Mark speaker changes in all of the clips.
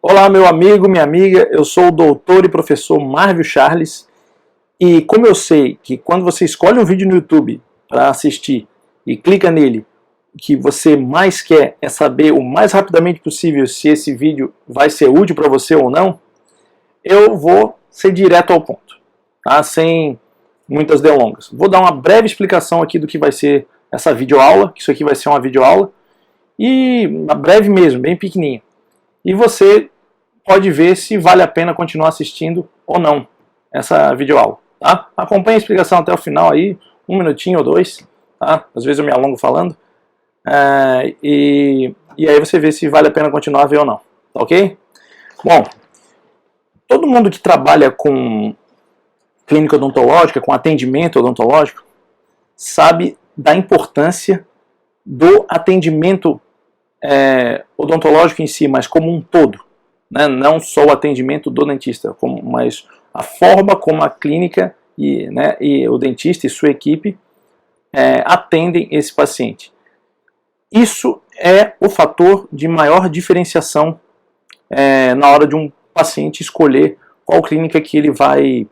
Speaker 1: Olá, meu amigo, minha amiga, eu sou o doutor e professor Marvio Charles e como eu sei que quando você escolhe um vídeo no YouTube para assistir e clica nele, o que você mais quer é saber o mais rapidamente possível se esse vídeo vai ser útil para você ou não, eu vou ser direto ao ponto, tá? Sem muitas delongas. Vou dar uma breve explicação aqui do que vai ser essa videoaula, que isso aqui vai ser uma videoaula, e uma breve mesmo, bem pequenininha. E você pode ver se vale a pena continuar assistindo ou não essa videoaula, tá? Acompanhe a explicação até o final aí, um minutinho ou dois, tá? Às vezes eu me alongo falando, e aí você vê se vale a pena continuar a ver ou não, tá ok? Bom, todo mundo que trabalha com clínica odontológica, com atendimento odontológico, sabe da importância do atendimento odontológico em si, mas como um todo, né? Não só o atendimento do dentista, mas a forma como a clínica e o dentista e sua equipe atendem esse paciente. Isso é o fator de maior diferenciação na hora de um paciente escolher qual clínica que ele vai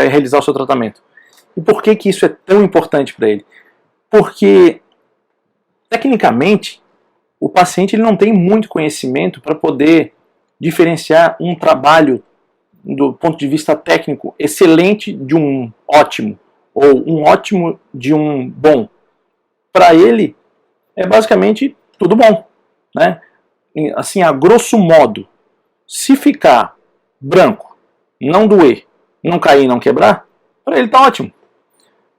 Speaker 1: realizar o seu tratamento. E por que isso é tão importante para ele? Porque, tecnicamente, o paciente ele não tem muito conhecimento para poder diferenciar um trabalho do ponto de vista técnico excelente de um ótimo, ou um ótimo de um bom. Para ele, é basicamente tudo bom, né? Assim, a grosso modo, se ficar branco, não doer, não cair, não quebrar, para ele está ótimo.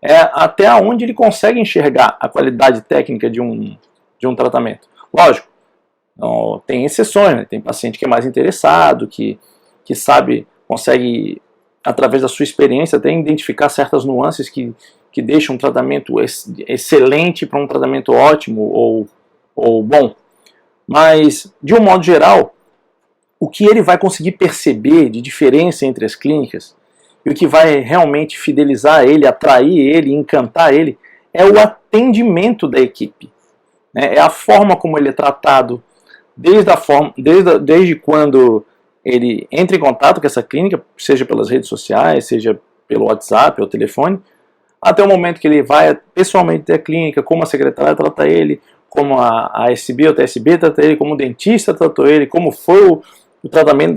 Speaker 1: É até onde ele consegue enxergar a qualidade técnica de um tratamento. Lógico, tem exceções, né? Tem paciente que é mais interessado, que sabe, consegue, através da sua experiência, até identificar certas nuances que deixam um tratamento excelente para um tratamento ótimo ou bom. Mas, de um modo geral, o que ele vai conseguir perceber de diferença entre as clínicas e o que vai realmente fidelizar ele, atrair ele, encantar ele, é o atendimento da equipe. É a forma como ele é tratado, desde quando ele entra em contato com essa clínica, seja pelas redes sociais, seja pelo WhatsApp ou telefone, até o momento que ele vai pessoalmente até a clínica, como a secretária trata ele, como a ASB ou TSB trata ele, como o dentista tratou ele, como foi o tratamento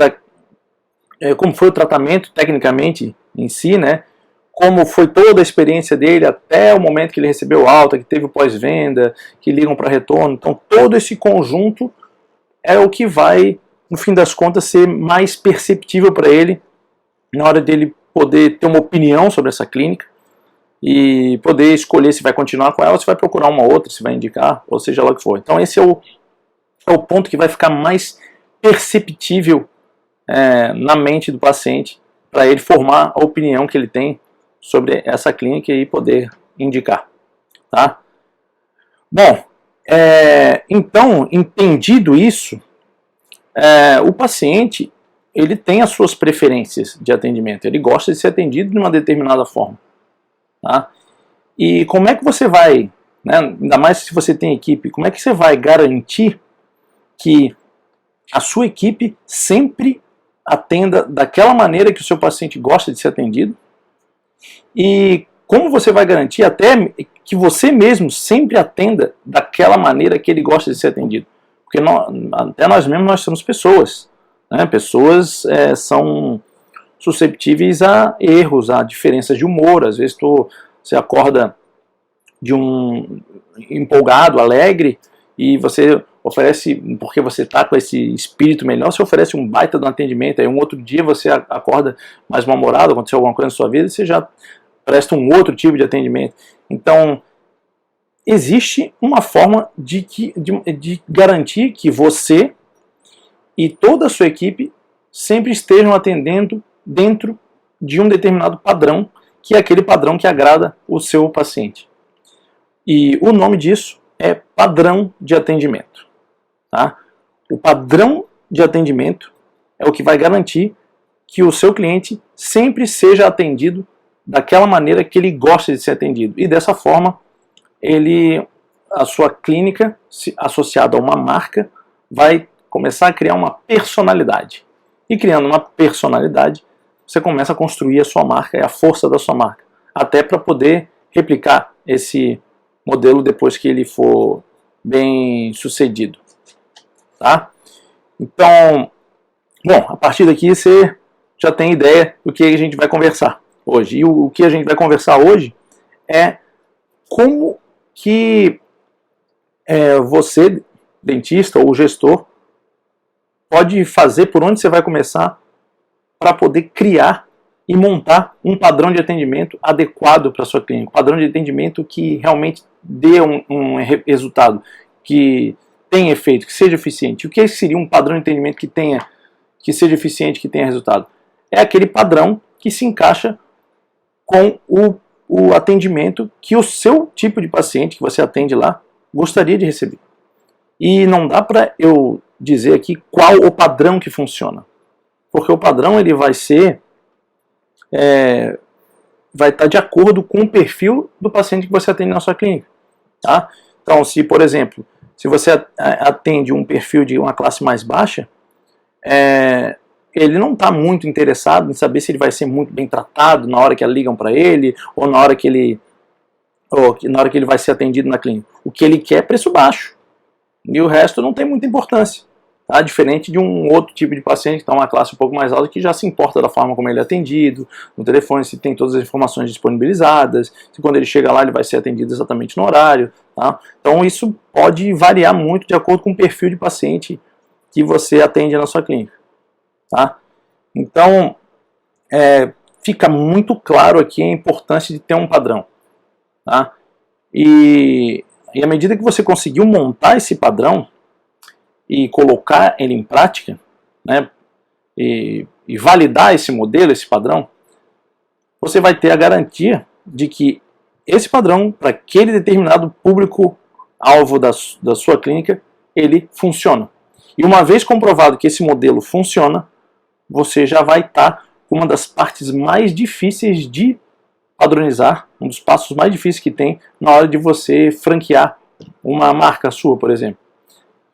Speaker 1: como foi o tratamento tecnicamente em si, né? Como foi toda a experiência dele até o momento que ele recebeu alta, que teve o pós-venda, que ligam para retorno. Então, todo esse conjunto é o que vai, no fim das contas, ser mais perceptível para ele na hora dele poder ter uma opinião sobre essa clínica e poder escolher se vai continuar com ela, se vai procurar uma outra, se vai indicar, ou seja lá o que for. Então, esse é o ponto que vai ficar mais perceptível na mente do paciente para ele formar a opinião que ele tem sobre essa clínica e poder indicar, tá? Bom, então, entendido isso, o paciente ele tem as suas preferências de atendimento, ele gosta de ser atendido de uma determinada forma, tá? E como é que você vai, né, ainda mais se você tem equipe, como é que você vai garantir que a sua equipe sempre atenda daquela maneira que o seu paciente gosta de ser atendido? E como você vai garantir até que você mesmo sempre atenda daquela maneira que ele gosta de ser atendido? Porque até nós mesmos nós somos pessoas, né? Pessoas são susceptíveis a erros, a diferenças de humor. Às vezes você acorda empolgado, alegre, e você oferece, porque você está com esse espírito melhor, você oferece um baita de um atendimento, aí um outro dia você acorda mais mal-humorado, aconteceu alguma coisa na sua vida, e você já presta um outro tipo de atendimento. Então, existe uma forma de garantir que você e toda a sua equipe sempre estejam atendendo dentro de um determinado padrão, que é aquele padrão que agrada o seu paciente. E o nome disso é padrão de atendimento. Tá? O padrão de atendimento é o que vai garantir que o seu cliente sempre seja atendido daquela maneira que ele gosta de ser atendido. E dessa forma, a sua clínica, associada a uma marca, vai começar a criar uma personalidade. E criando uma personalidade, você começa a construir a sua marca e a força da sua marca, até para poder replicar esse modelo depois que ele for bem sucedido. Tá? Então, bom, a partir daqui você já tem ideia do que a gente vai conversar hoje. E o que a gente vai conversar hoje é como que você, dentista ou gestor, pode fazer, por onde você vai começar para poder criar e montar um padrão de atendimento adequado para a sua clínica, um padrão de atendimento que realmente dê um resultado, que tenha efeito, que seja eficiente. O que seria um padrão de atendimento que seja eficiente, que tenha resultado? É aquele padrão que se encaixa com o atendimento que o seu tipo de paciente que você atende lá gostaria de receber. E não dá para eu dizer aqui qual o padrão que funciona, porque o padrão ele vai ser vai estar de acordo com o perfil do paciente que você atende na sua clínica. Tá? Então, se, por exemplo, se você atende um perfil de uma classe mais baixa, ele não está muito interessado em saber se ele vai ser muito bem tratado na hora que ligam para ele, ou na hora que ele vai ser atendido na clínica. O que ele quer é preço baixo. E o resto não tem muita importância. Tá? Diferente de um outro tipo de paciente que está uma classe um pouco mais alta, que já se importa da forma como ele é atendido, no telefone, se tem todas as informações disponibilizadas, se quando ele chega lá ele vai ser atendido exatamente no horário. Tá? Então isso pode variar muito de acordo com o perfil de paciente que você atende na sua clínica. Tá? Então fica muito claro aqui a importância de ter um padrão. Tá? E à medida que você conseguiu montar esse padrão e colocar ele em prática, né, e validar esse modelo, esse padrão, você vai ter a garantia de que esse padrão, para aquele determinado público-alvo da sua clínica, ele funciona. E uma vez comprovado que esse modelo funciona, você já vai estar com uma das partes mais difíceis de padronizar, um dos passos mais difíceis que tem na hora de você franquear uma marca sua, por exemplo.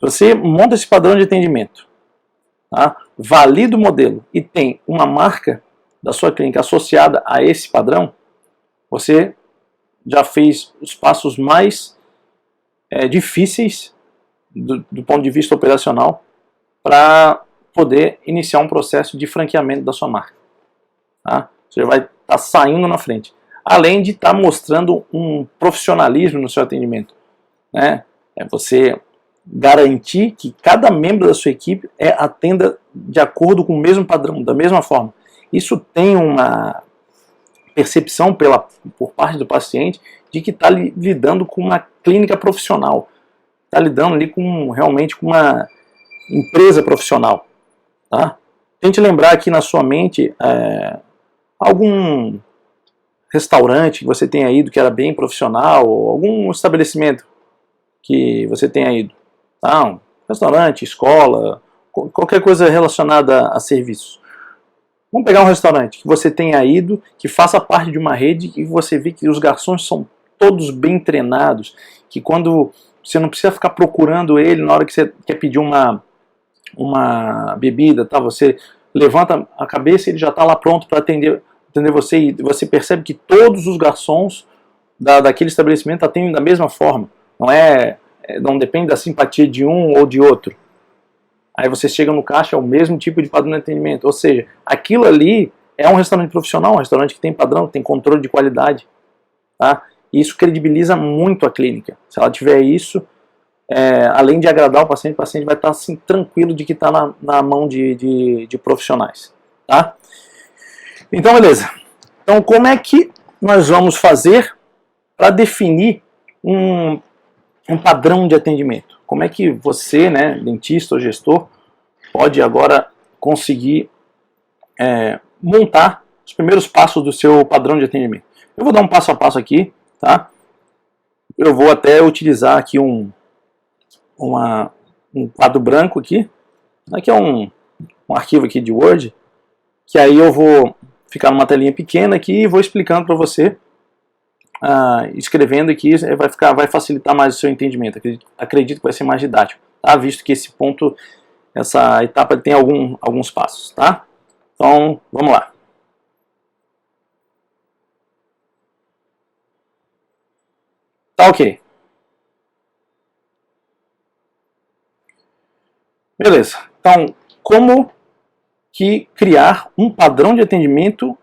Speaker 1: Você monta esse padrão de atendimento, tá? Valida o modelo e tem uma marca da sua clínica associada a esse padrão, você já fez os passos mais difíceis do ponto de vista operacional para poder iniciar um processo de franqueamento da sua marca. Tá? Você vai estar saindo na frente. Além de estar mostrando um profissionalismo no seu atendimento. Né? Você garantir que cada membro da sua equipe atenda de acordo com o mesmo padrão, da mesma forma. Isso tem uma percepção por parte do paciente de que está lidando com uma clínica profissional. Está lidando ali realmente com uma empresa profissional. Tá? Tente lembrar aqui na sua mente algum restaurante que você tenha ido que era bem profissional, ou algum estabelecimento que você tenha ido. Tá? Um restaurante, escola, qualquer coisa relacionada a serviços. Vamos pegar um restaurante que você tenha ido, que faça parte de uma rede e você vê que os garçons são todos bem treinados, que quando você não precisa ficar procurando ele na hora que você quer pedir uma bebida, tá? Você levanta a cabeça e ele já está lá pronto para atender você, e você percebe que todos os garçons daquele estabelecimento atendem da mesma forma. Não depende da simpatia de um ou de outro. Aí você chega no caixa, é o mesmo tipo de padrão de atendimento. Ou seja, aquilo ali é um restaurante profissional, um restaurante que tem padrão, que tem controle de qualidade. Tá? E isso credibiliza muito a clínica. Se ela tiver isso, além de agradar o paciente vai estar assim, tranquilo de que está na mão de profissionais. Tá? Então, beleza. Então, como é que nós vamos fazer para definir um padrão de atendimento? Como é que você, né, dentista ou gestor, pode agora conseguir montar os primeiros passos do seu padrão de atendimento? Eu vou dar um passo a passo aqui, tá? Eu vou até utilizar aqui um quadro branco aqui. Aqui é um arquivo aqui de Word, que aí eu vou ficar numa telinha pequena aqui e vou explicando para você, escrevendo aqui, vai facilitar mais o seu entendimento. Acredito que vai ser mais didático, tá? Visto que esse ponto essa etapa tem alguns passos, tá? Então, vamos lá. Tá ok. Beleza. Então, como que criar um padrão de atendimento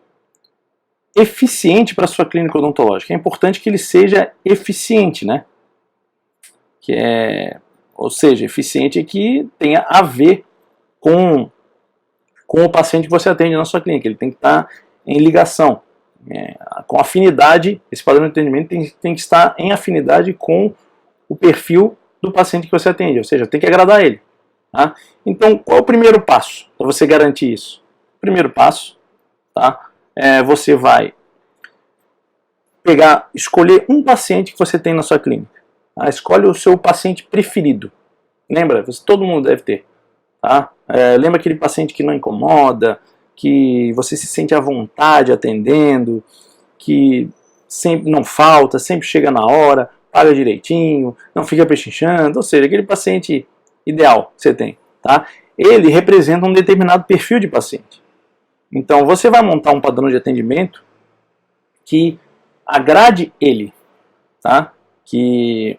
Speaker 1: eficiente para a sua clínica odontológica? É importante que ele seja eficiente, né? Ou seja, eficiente que tenha a ver com o paciente que você atende na sua clínica. Ele tem que estar em ligação, com afinidade. Esse padrão de atendimento tem que estar em afinidade com o perfil do paciente que você atende, ou seja, tem que agradar ele. Tá? Então, qual é o primeiro passo para você garantir isso? O primeiro passo, tá? Você vai escolher um paciente que você tem na sua clínica. Tá? Escolhe o seu paciente preferido. Lembra? Todo mundo deve ter. Tá? Lembra aquele paciente que não incomoda, que você se sente à vontade atendendo, que sempre não falta, sempre chega na hora, paga direitinho, não fica pechinchando, ou seja, aquele paciente ideal que você tem. Tá? Ele representa um determinado perfil de paciente. Então você vai montar um padrão de atendimento que agrade ele, tá? Que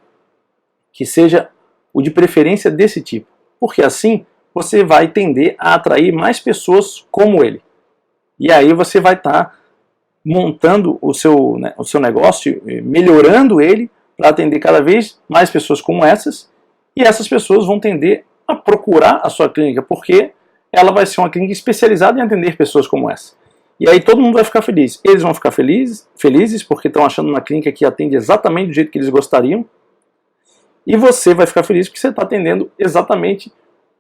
Speaker 1: seja o de preferência desse tipo, porque assim você vai tender a atrair mais pessoas como ele. E aí você vai estar montando o seu negócio, melhorando ele para atender cada vez mais pessoas como essas, e essas pessoas vão tender a procurar a sua clínica, porque ela vai ser uma clínica especializada em atender pessoas como essa. E aí todo mundo vai ficar feliz. Eles vão ficar felizes porque estão achando uma clínica que atende exatamente do jeito que eles gostariam. E você vai ficar feliz porque você está atendendo exatamente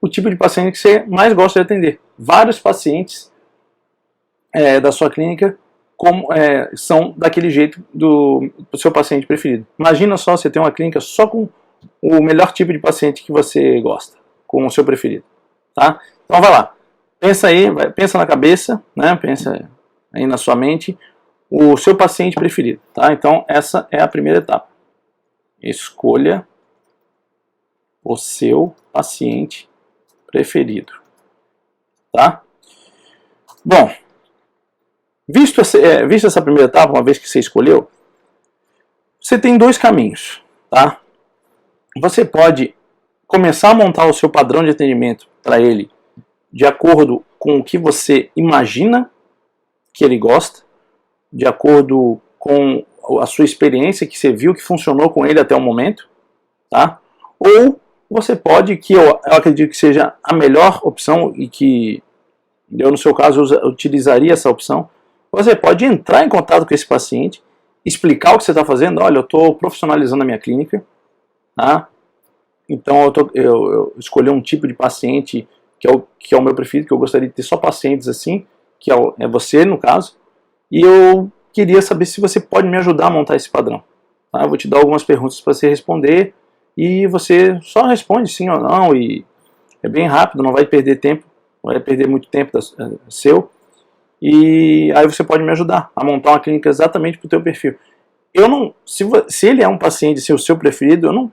Speaker 1: o tipo de paciente que você mais gosta de atender. Vários pacientes da sua clínica são daquele jeito do seu paciente preferido. Imagina só você ter uma clínica só com o melhor tipo de paciente que você gosta, com o seu preferido. Tá? Então vai lá. Pensa aí, pensa na cabeça, né? Pensa aí na sua mente o seu paciente preferido. Tá? Então essa é a primeira etapa. Escolha o seu paciente preferido. Tá? Bom, visto essa primeira etapa, uma vez que você escolheu, você tem dois caminhos. Tá? Você pode começar a montar o seu padrão de atendimento para ele de acordo com o que você imagina que ele gosta, de acordo com a sua experiência, que você viu que funcionou com ele até o momento, tá? Ou você pode, que eu acredito que seja a melhor opção e que eu no seu caso utilizaria essa opção, você pode entrar em contato com esse paciente, explicar o que você está fazendo. Olha, eu estou profissionalizando a minha clínica, tá? Então eu escolhi um tipo de paciente que é o meu preferido, que eu gostaria de ter só pacientes assim, que é você no caso, e eu queria saber se você pode me ajudar a montar esse padrão. Tá? Eu vou te dar algumas perguntas para você responder, e você só responde sim ou não, e é bem rápido, não vai perder tempo, não vai perder muito tempo seu, e aí você pode me ajudar a montar uma clínica exatamente para o teu perfil. Se ele é um paciente o seu preferido,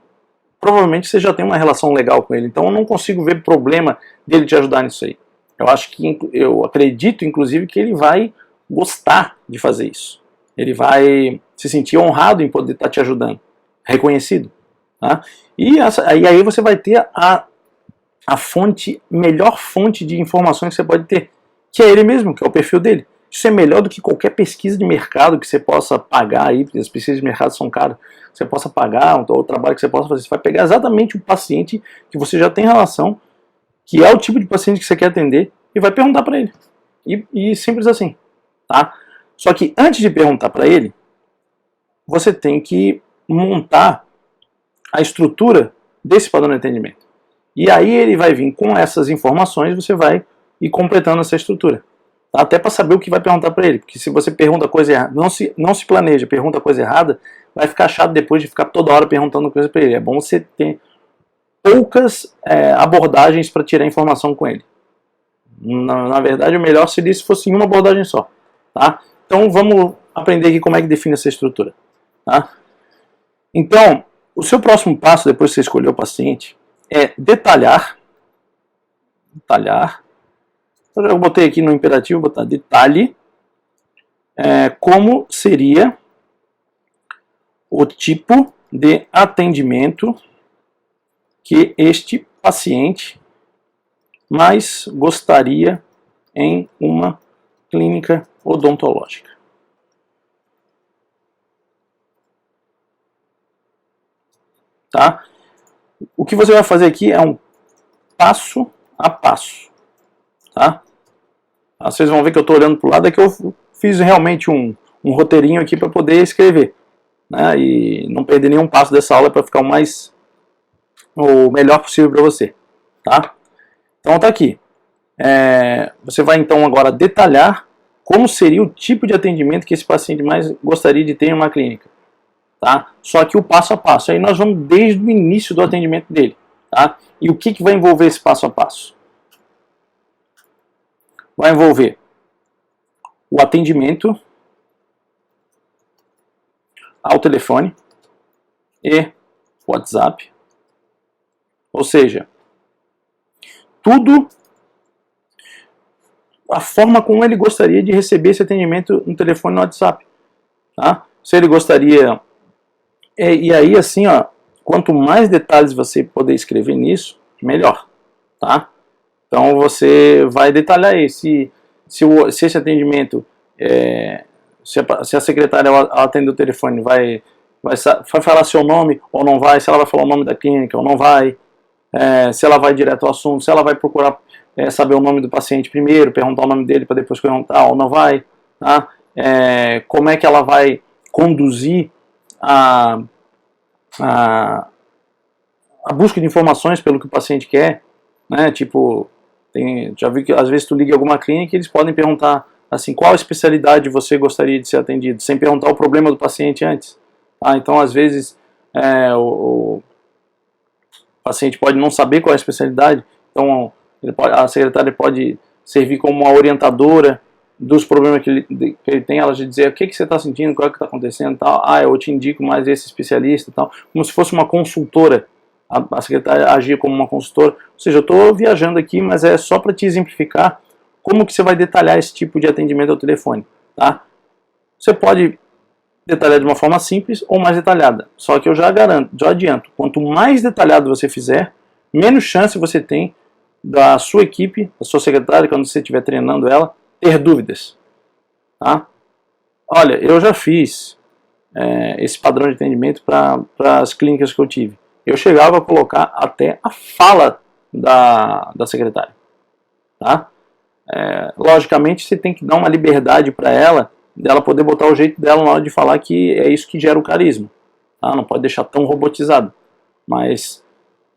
Speaker 1: provavelmente você já tem uma relação legal com ele, então eu não consigo ver problema dele te ajudar nisso aí. Eu acredito, inclusive, que ele vai gostar de fazer isso. Ele vai se sentir honrado em poder estar te ajudando, reconhecido. Tá? E aí você vai ter a melhor fonte de informações que você pode ter, que é ele mesmo, que é o perfil dele. Isso é melhor do que qualquer pesquisa de mercado que você possa pagar aí, porque as pesquisas de mercado são caras, que você possa pagar, ou o trabalho que você possa fazer. Você vai pegar exatamente o paciente que você já tem relação, que é o tipo de paciente que você quer atender, e vai perguntar para ele. E simples assim. Tá? Só que antes de perguntar para ele, você tem que montar a estrutura desse padrão de atendimento. E aí ele vai vir com essas informações, você vai ir completando essa estrutura. Tá? Até para saber o que vai perguntar para ele. Porque se você pergunta coisa errada, não se planeja, pergunta coisa errada, vai ficar chato depois de ficar toda hora perguntando coisa para ele. É bom você ter poucas abordagens para tirar informação com ele. Na verdade, o melhor seria se fosse em uma abordagem só. Tá? Então vamos aprender aqui como é que define essa estrutura. Tá? Então, o seu próximo passo, depois que você escolher o paciente, é detalhar detalhar. Eu já botei aqui no imperativo, vou botar detalhe, como seria o tipo de atendimento que este paciente mais gostaria em uma clínica odontológica. Tá? O que você vai fazer aqui é um passo a passo. Tá? Vocês vão ver que eu estou olhando para o lado, é que eu fiz realmente um roteirinho aqui para poder escrever, né? E não perder nenhum passo dessa aula para ficar o melhor possível para você. Tá? Então tá aqui. Você vai então agora detalhar como seria o tipo de atendimento que esse paciente mais gostaria de ter em uma clínica. Tá? Só que o passo a passo. Aí nós vamos desde o início do atendimento dele. Tá? E o que vai envolver esse passo a passo? Vai envolver o atendimento ao telefone e WhatsApp. Ou seja, tudo a forma como ele gostaria de receber esse atendimento no telefone e no WhatsApp. Tá? Se ele gostaria... E aí, assim, ó, quanto mais detalhes você poder escrever nisso, melhor. Tá? Então você vai detalhar aí se esse atendimento, se a secretária ao atender o telefone vai falar seu nome ou não vai, se ela vai falar o nome da clínica ou não vai, se ela vai direto ao assunto, se ela vai procurar saber o nome do paciente primeiro, perguntar o nome dele para depois perguntar ou não vai, tá? Como é que ela vai conduzir a busca de informações pelo que o paciente quer, né? Tipo, já vi que às vezes tu liga em alguma clínica e eles podem perguntar assim, qual especialidade você gostaria de ser atendido, sem perguntar o problema do paciente antes. Então às vezes o paciente pode não saber qual é a especialidade, então a secretária pode servir como uma orientadora dos problemas que ele tem, ela já dizer o que você está sentindo, qual é que está acontecendo, tal. Eu te indico mais esse especialista, tal, como se fosse uma consultora. A secretária agia como uma consultora. Ou seja, eu estou viajando aqui, mas é só para te exemplificar como que você vai detalhar esse tipo de atendimento ao telefone. Tá? Você pode detalhar de uma forma simples ou mais detalhada. Só que eu já garanto, já adianto, quanto mais detalhado você fizer, menos chance você tem da sua equipe, da sua secretária, quando você estiver treinando ela, ter dúvidas. Tá? Olha, eu já fiz esse padrão de atendimento para as clínicas que eu tive. Eu chegava a colocar até a fala da secretária. Tá? Logicamente, você tem que dar uma liberdade para ela, dela poder botar o jeito dela na hora de falar, que é isso que gera o carisma. Tá? Não pode deixar tão robotizado. Mas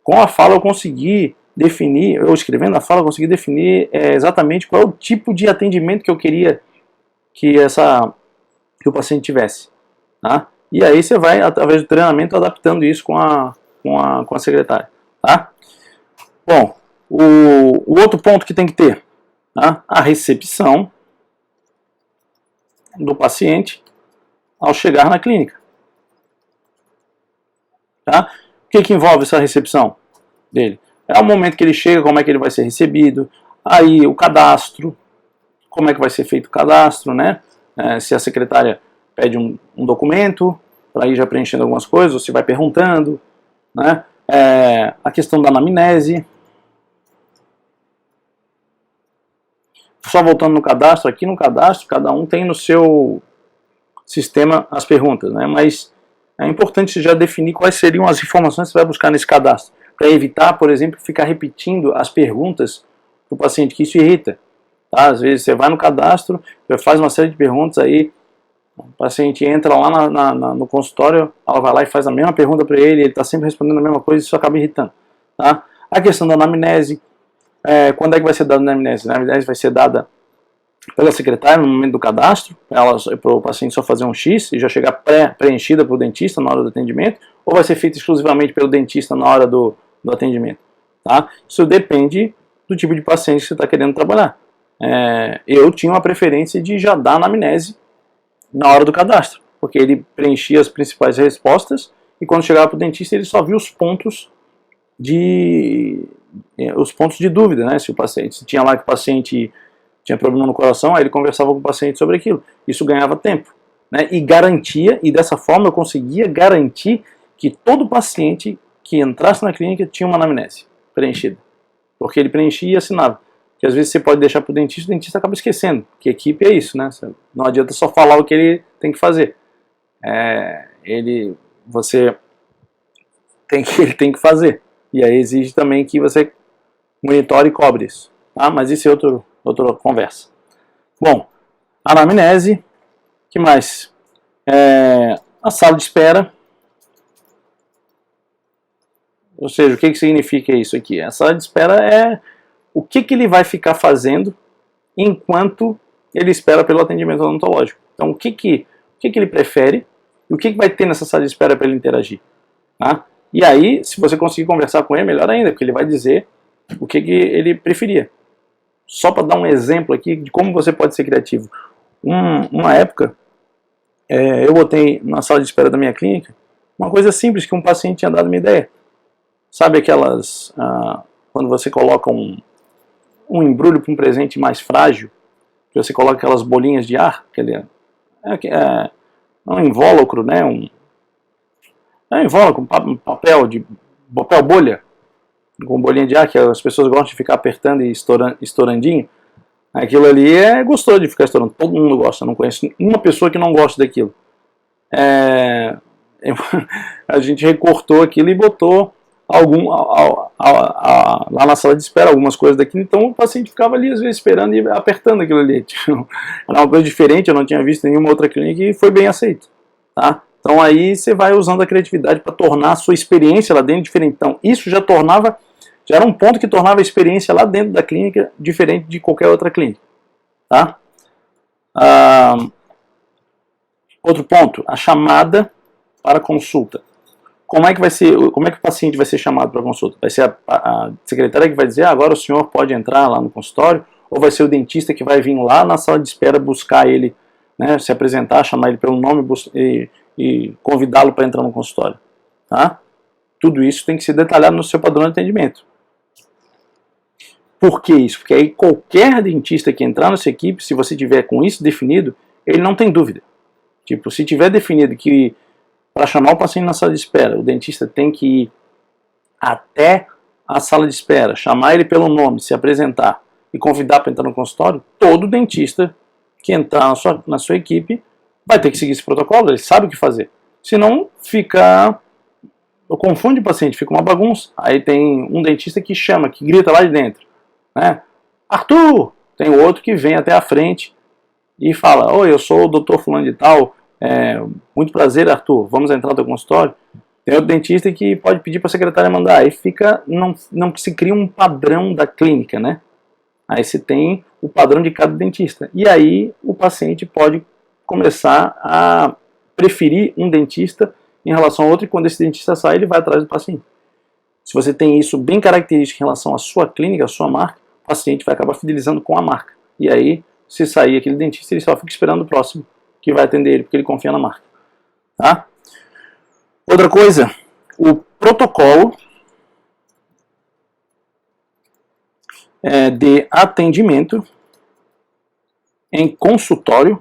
Speaker 1: com a fala eu consegui definir, eu escrevendo a fala, eu consegui definir exatamente qual é o tipo de atendimento que eu queria que o paciente tivesse. Tá? E aí você vai, através do treinamento, adaptando isso com a secretária. Tá? Bom, o outro ponto que tem que ter, tá? A recepção do paciente ao chegar na clínica. Tá? O que envolve essa recepção dele? É o momento que ele chega, como é que ele vai ser recebido, aí o cadastro, como é que vai ser feito o cadastro, né? Se a secretária pede um documento, para ir já preenchendo algumas coisas, ou se vai perguntando, né? A questão da anamnese. Só voltando no cadastro, aqui no cadastro, cada um tem no seu sistema as perguntas, né? Mas é importante você já definir quais seriam as informações que você vai buscar nesse cadastro, para evitar, por exemplo, ficar repetindo as perguntas do paciente, que isso irrita. Tá? Às vezes você vai no cadastro, já faz uma série de perguntas, aí o paciente entra lá no consultório, ela vai lá e faz a mesma pergunta para ele está sempre respondendo a mesma coisa, isso acaba irritando. Tá? A questão da anamnese, quando é que vai ser dada a anamnese? A anamnese vai ser dada pela secretária no momento do cadastro, para o paciente só fazer um X e já chegar preenchida para o dentista na hora do atendimento, ou vai ser feita exclusivamente pelo dentista na hora do atendimento. Tá? Isso depende do tipo de paciente que você está querendo trabalhar. Eu tinha uma preferência de já dar anamnese na hora do cadastro, porque ele preenchia as principais respostas e quando chegava para o dentista ele só via os pontos os pontos de dúvida, né? Se tinha lá que o paciente tinha problema no coração, aí ele conversava com o paciente sobre aquilo. Isso ganhava tempo, né? E garantia, e dessa forma eu conseguia garantir que todo paciente que entrasse na clínica tinha uma anamnese preenchida. Porque ele preenchia e assinava. Que às vezes você pode deixar para o dentista acaba esquecendo. Que equipe é isso, né? Não adianta só falar o que ele tem que fazer. Ele tem que fazer. E aí exige também que você monitore e cobre isso. Tá? Mas isso é outra conversa. Bom, anamnese. Que mais? A sala de espera. Ou seja, o que significa isso aqui? A sala de espera é o que ele vai ficar fazendo enquanto ele espera pelo atendimento odontológico. Então, o que ele prefere e o que vai ter nessa sala de espera para ele interagir. Tá? E aí, se você conseguir conversar com ele, melhor ainda, porque ele vai dizer o que ele preferia. Só para dar um exemplo aqui de como você pode ser criativo. Uma época, eu botei na sala de espera da minha clínica uma coisa simples que um paciente tinha dado uma ideia. Sabe aquelas... quando você coloca um embrulho para um presente mais frágil, que você coloca aquelas bolinhas de ar, um invólucro, né? Um invólucro, um papel bolha, com bolinha de ar, que as pessoas gostam de ficar apertando e estourandinho. Aquilo ali é gostoso de ficar estourando, todo mundo gosta, não conheço uma pessoa que não gosta daquilo. A gente recortou aquilo e botou lá na sala de espera algumas coisas daquilo, então o paciente ficava ali às vezes esperando e apertando aquilo ali. Era uma coisa diferente, eu não tinha visto em nenhuma outra clínica e foi bem aceito. Tá? Então aí você vai usando a criatividade para tornar a sua experiência lá dentro diferente. Então isso já era um ponto que tornava a experiência lá dentro da clínica diferente de qualquer outra clínica. Tá? Outro ponto, a chamada para consulta. Como é que o paciente vai ser chamado para consulta? Vai ser a secretária que vai dizer, agora o senhor pode entrar lá no consultório, ou vai ser o dentista que vai vir lá na sala de espera buscar ele, né, se apresentar, chamar ele pelo nome e convidá-lo para entrar no consultório. Tá? Tudo isso tem que ser detalhado no seu padrão de atendimento. Por que isso? Porque aí qualquer dentista que entrar nessa equipe, se você tiver com isso definido, ele não tem dúvida. Tipo, se tiver definido que para chamar o paciente na sala de espera, o dentista tem que ir até a sala de espera, chamar ele pelo nome, se apresentar e convidar para entrar no consultório, todo dentista que entrar na sua equipe vai ter que seguir esse protocolo, ele sabe o que fazer. Senão confunde o paciente, fica uma bagunça. Aí tem um dentista que chama, que grita lá de dentro, né? Arthur! Tem outro que vem até a frente e fala, oi, eu sou o doutor fulano de tal, muito prazer, Arthur, vamos entrar no teu consultório. Tem outro dentista que pode pedir para a secretária mandar, aí não se cria um padrão da clínica, né? Aí você tem o padrão de cada dentista. E aí o paciente pode começar a preferir um dentista em relação a outro, e quando esse dentista sai, ele vai atrás do paciente. Se você tem isso bem característico em relação à sua clínica, à sua marca, o paciente vai acabar fidelizando com a marca. E aí, se sair aquele dentista, ele só fica esperando o próximo que vai atender ele, porque ele confia na marca. Tá? Outra coisa, o protocolo de atendimento em consultório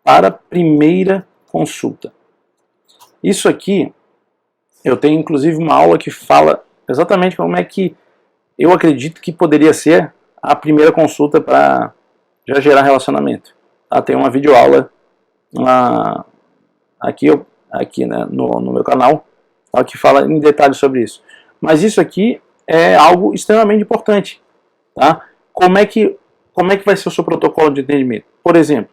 Speaker 1: para primeira consulta. Isso aqui, eu tenho inclusive uma aula que fala exatamente como é que eu acredito que poderia ser a primeira consulta para já gerar relacionamento. Tá? Tem uma videoaula aqui né, no meu canal, tá, que fala em detalhes sobre isso. Mas isso aqui é algo extremamente importante. Tá? Como é que vai ser o seu protocolo de atendimento? Por exemplo,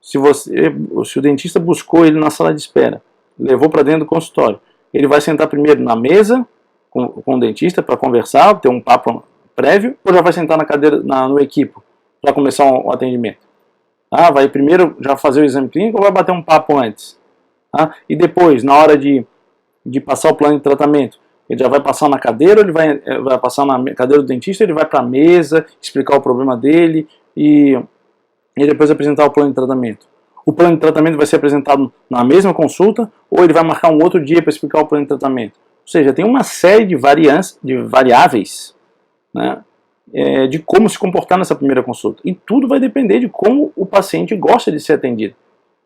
Speaker 1: se o dentista buscou ele na sala de espera, levou para dentro do consultório, ele vai sentar primeiro na mesa com o dentista para conversar, ter um papo prévio, ou já vai sentar na cadeira, no equipo, para começar o atendimento? Vai primeiro já fazer o exame clínico ou vai bater um papo antes? E depois, na hora de passar o plano de tratamento, ele já vai passar na cadeira, ou ele vai passar na cadeira do dentista, ele vai para a mesa, explicar o problema dele e depois apresentar o plano de tratamento. O plano de tratamento vai ser apresentado na mesma consulta ou ele vai marcar um outro dia para explicar o plano de tratamento? Ou seja, tem uma série de variáveis, né, de como se comportar nessa primeira consulta. E tudo vai depender de como o paciente gosta de ser atendido.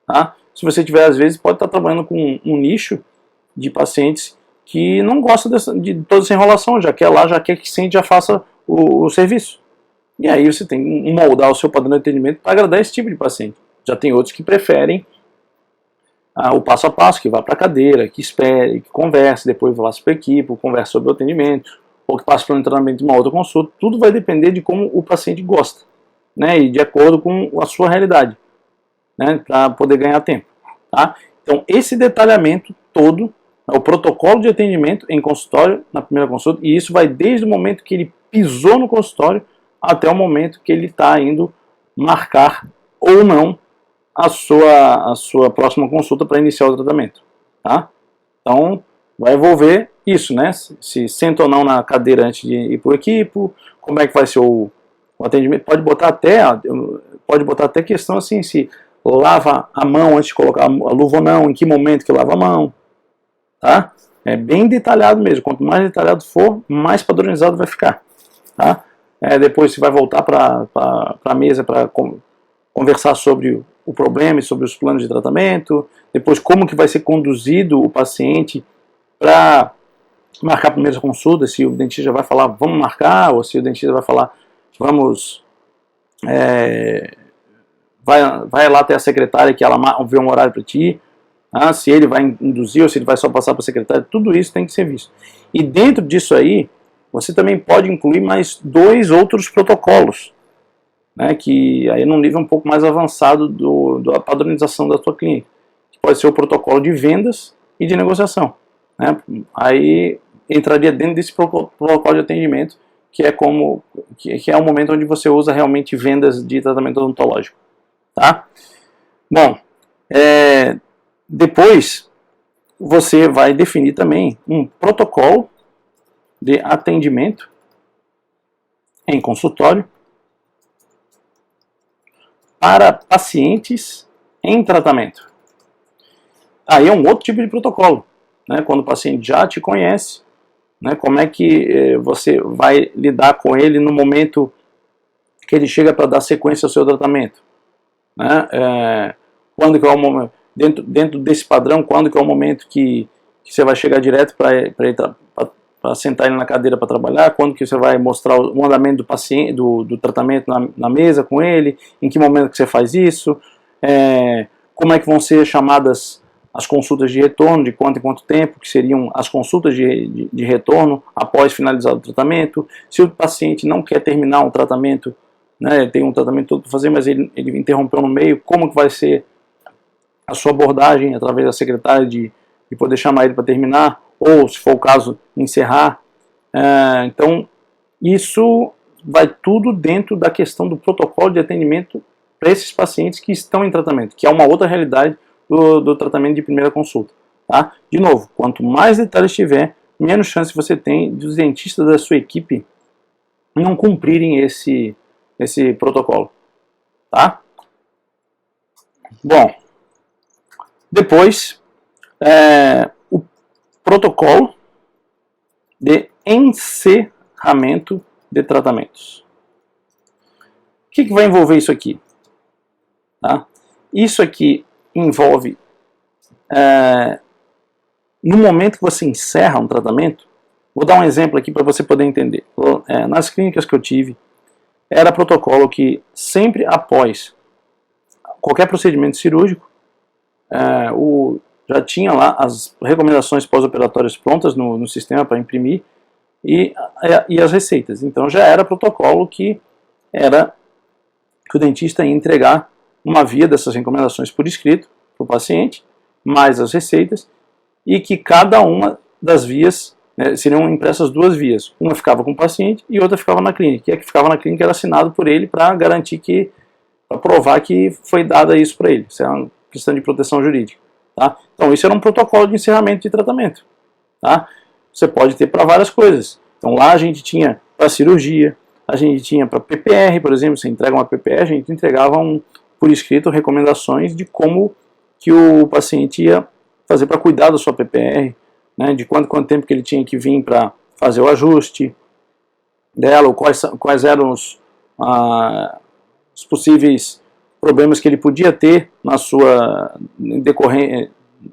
Speaker 1: Tá? Se você tiver, às vezes, pode estar trabalhando com um nicho de pacientes que não gosta de toda essa enrolação, já quer lá, já quer que sente, já faça o serviço. E aí você tem que moldar o seu padrão de atendimento para agradar esse tipo de paciente. Já tem outros que preferem o passo a passo, que vá para a cadeira, que espere, que converse, depois vá para a equipe, converse sobre o atendimento, ou que passe pelo treinamento de uma outra consulta. Tudo vai depender de como o paciente gosta, né, e de acordo com a sua realidade, né, para poder ganhar tempo. Tá? Então, esse detalhamento todo é o protocolo de atendimento em consultório na primeira consulta, e isso vai desde o momento que ele pisou no consultório até o momento que ele está indo marcar ou não a sua próxima consulta para iniciar o tratamento. Tá? Então, vai envolver isso, né? Se senta ou não na cadeira antes de ir para o equipo, como é que vai ser o atendimento. Pode botar até questão assim, se lava a mão antes de colocar a luva ou não, em que momento que lava a mão. Tá? É bem detalhado mesmo. Quanto mais detalhado for, mais padronizado vai ficar. Tá? Depois você vai voltar para a mesa para conversar sobre o problema e sobre os planos de tratamento. Depois como que vai ser conduzido o paciente para marcar a primeira consulta, se o dentista vai falar vamos marcar, ou se o dentista vai falar vamos... vai lá até a secretária que ela vê um horário para ti. Se ele vai induzir ou se ele vai só passar para a secretária, tudo isso tem que ser visto. E dentro disso aí, você também pode incluir mais 2 outros protocolos, né, que aí num nível um pouco mais avançado da padronização da tua clínica, que pode ser o protocolo de vendas e de negociação. Né? Aí entraria dentro desse protocolo de atendimento, que é o momento onde você usa realmente vendas de tratamento odontológico. Tá? Bom, depois você vai definir também um protocolo de atendimento em consultório para pacientes em tratamento. Aí é um outro tipo de protocolo, né? Quando o paciente já te conhece, né? Como é que você vai lidar com ele no momento que ele chega para dar sequência ao seu tratamento, né? Quando que é o momento, dentro desse padrão, quando que é o momento que você vai chegar direto para sentar ele na cadeira para trabalhar, quando que você vai mostrar o andamento do paciente, do tratamento na mesa com ele, em que momento que você faz isso, como é que vão ser chamadas as consultas de retorno, de quanto em quanto tempo, que seriam as consultas de retorno após finalizar o tratamento. Se o paciente não quer terminar um tratamento, né, tem um tratamento todo para fazer, mas ele interrompeu no meio, como que vai ser a sua abordagem através da secretária de poder chamar ele para terminar, ou, se for o caso, encerrar. Então, isso vai tudo dentro da questão do protocolo de atendimento para esses pacientes que estão em tratamento, que é uma outra realidade do tratamento de primeira consulta. Tá? De novo, quanto mais detalhes tiver, menos chance você tem dos dentistas da sua equipe não cumprirem esse protocolo. Tá? Bom, depois, o protocolo de encerramento de tratamentos. O que vai envolver isso aqui? Tá? Isso aqui envolve, no momento que você encerra um tratamento, vou dar um exemplo aqui para você poder entender. Nas clínicas que eu tive, era protocolo que sempre após qualquer procedimento cirúrgico, já tinha lá as recomendações pós-operatórias prontas no sistema para imprimir e as receitas. Então já era protocolo que o dentista ia entregar uma via dessas recomendações por escrito para o paciente, mais as receitas, e que cada uma das vias, seriam impressas 2 vias. Uma ficava com o paciente e outra ficava na clínica. E a que ficava na clínica era assinado por ele para garantir para provar que foi dada isso para ele. Isso é uma questão de proteção jurídica. Tá? Então isso era um protocolo de encerramento de tratamento. Tá? Você pode ter para várias coisas. Então lá a gente tinha para cirurgia, a gente tinha para PPR, por exemplo, você entrega uma PPR, a gente entregava por escrito recomendações de como que o paciente ia fazer para cuidar da sua PPR, né, de quanto tempo que ele tinha que vir para fazer o ajuste dela, ou quais eram os possíveis problemas que ele podia ter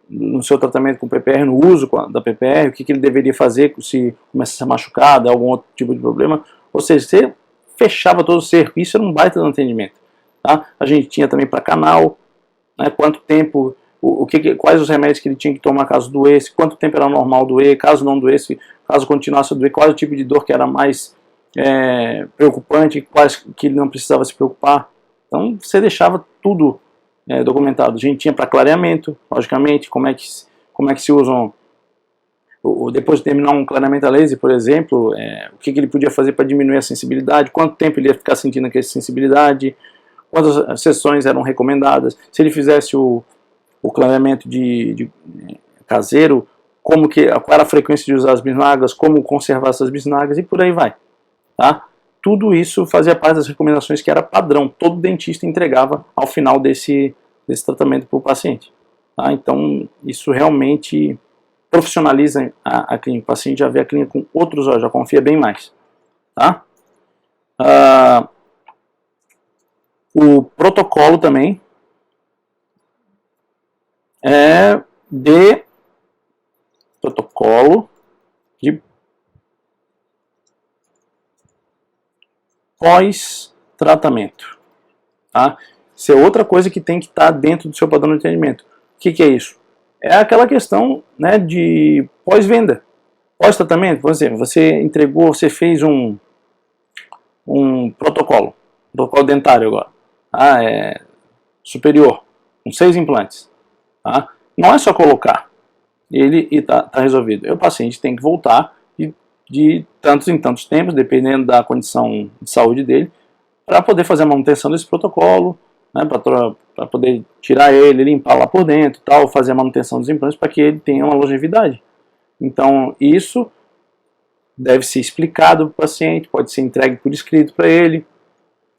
Speaker 1: no seu tratamento com PPR, no uso da PPR, o que ele deveria fazer se começasse a machucar, dar algum outro tipo de problema. Ou seja, você fechava todo o cerco. Isso era um baita de atendimento. Tá? A gente tinha também para canal, né, quanto tempo, quais os remédios que ele tinha que tomar caso doesse, quanto tempo era normal doer, caso não doesse, caso continuasse a doer, qual o tipo de dor que era mais preocupante, quais que ele não precisava se preocupar. Então você deixava tudo documentado. A gente tinha para clareamento, logicamente, como é que se usam, depois de terminar um clareamento a laser, por exemplo, o que ele podia fazer para diminuir a sensibilidade, quanto tempo ele ia ficar sentindo aquela sensibilidade, quantas sessões eram recomendadas, se ele fizesse o clareamento caseiro, qual era a frequência de usar as bisnagas, como conservar essas bisnagas e por aí vai. Tá? Tudo isso fazia parte das recomendações que era padrão, todo dentista entregava ao final desse tratamento para o paciente. Tá? Então isso realmente profissionaliza a clínica, o paciente já vê a clínica com outros olhos, já confia bem mais. Tá? O protocolo também é de pós-tratamento. Tá? Isso é outra coisa que tem que estar dentro do seu padrão de atendimento. O que é isso? É aquela questão, né, de pós-venda, pós-tratamento. Por exemplo, você fez um protocolo dentário agora, superior, com 6 implantes. Tá? Não é só colocar ele e tá resolvido. O paciente tem que voltar de tantos em tantos tempos, dependendo da condição de saúde dele, para poder fazer a manutenção desse protocolo, né, para poder tirar ele, limpar lá por dentro, tal, fazer a manutenção dos implantes para que ele tenha uma longevidade. Então isso deve ser explicado para o paciente, pode ser entregue por escrito para ele,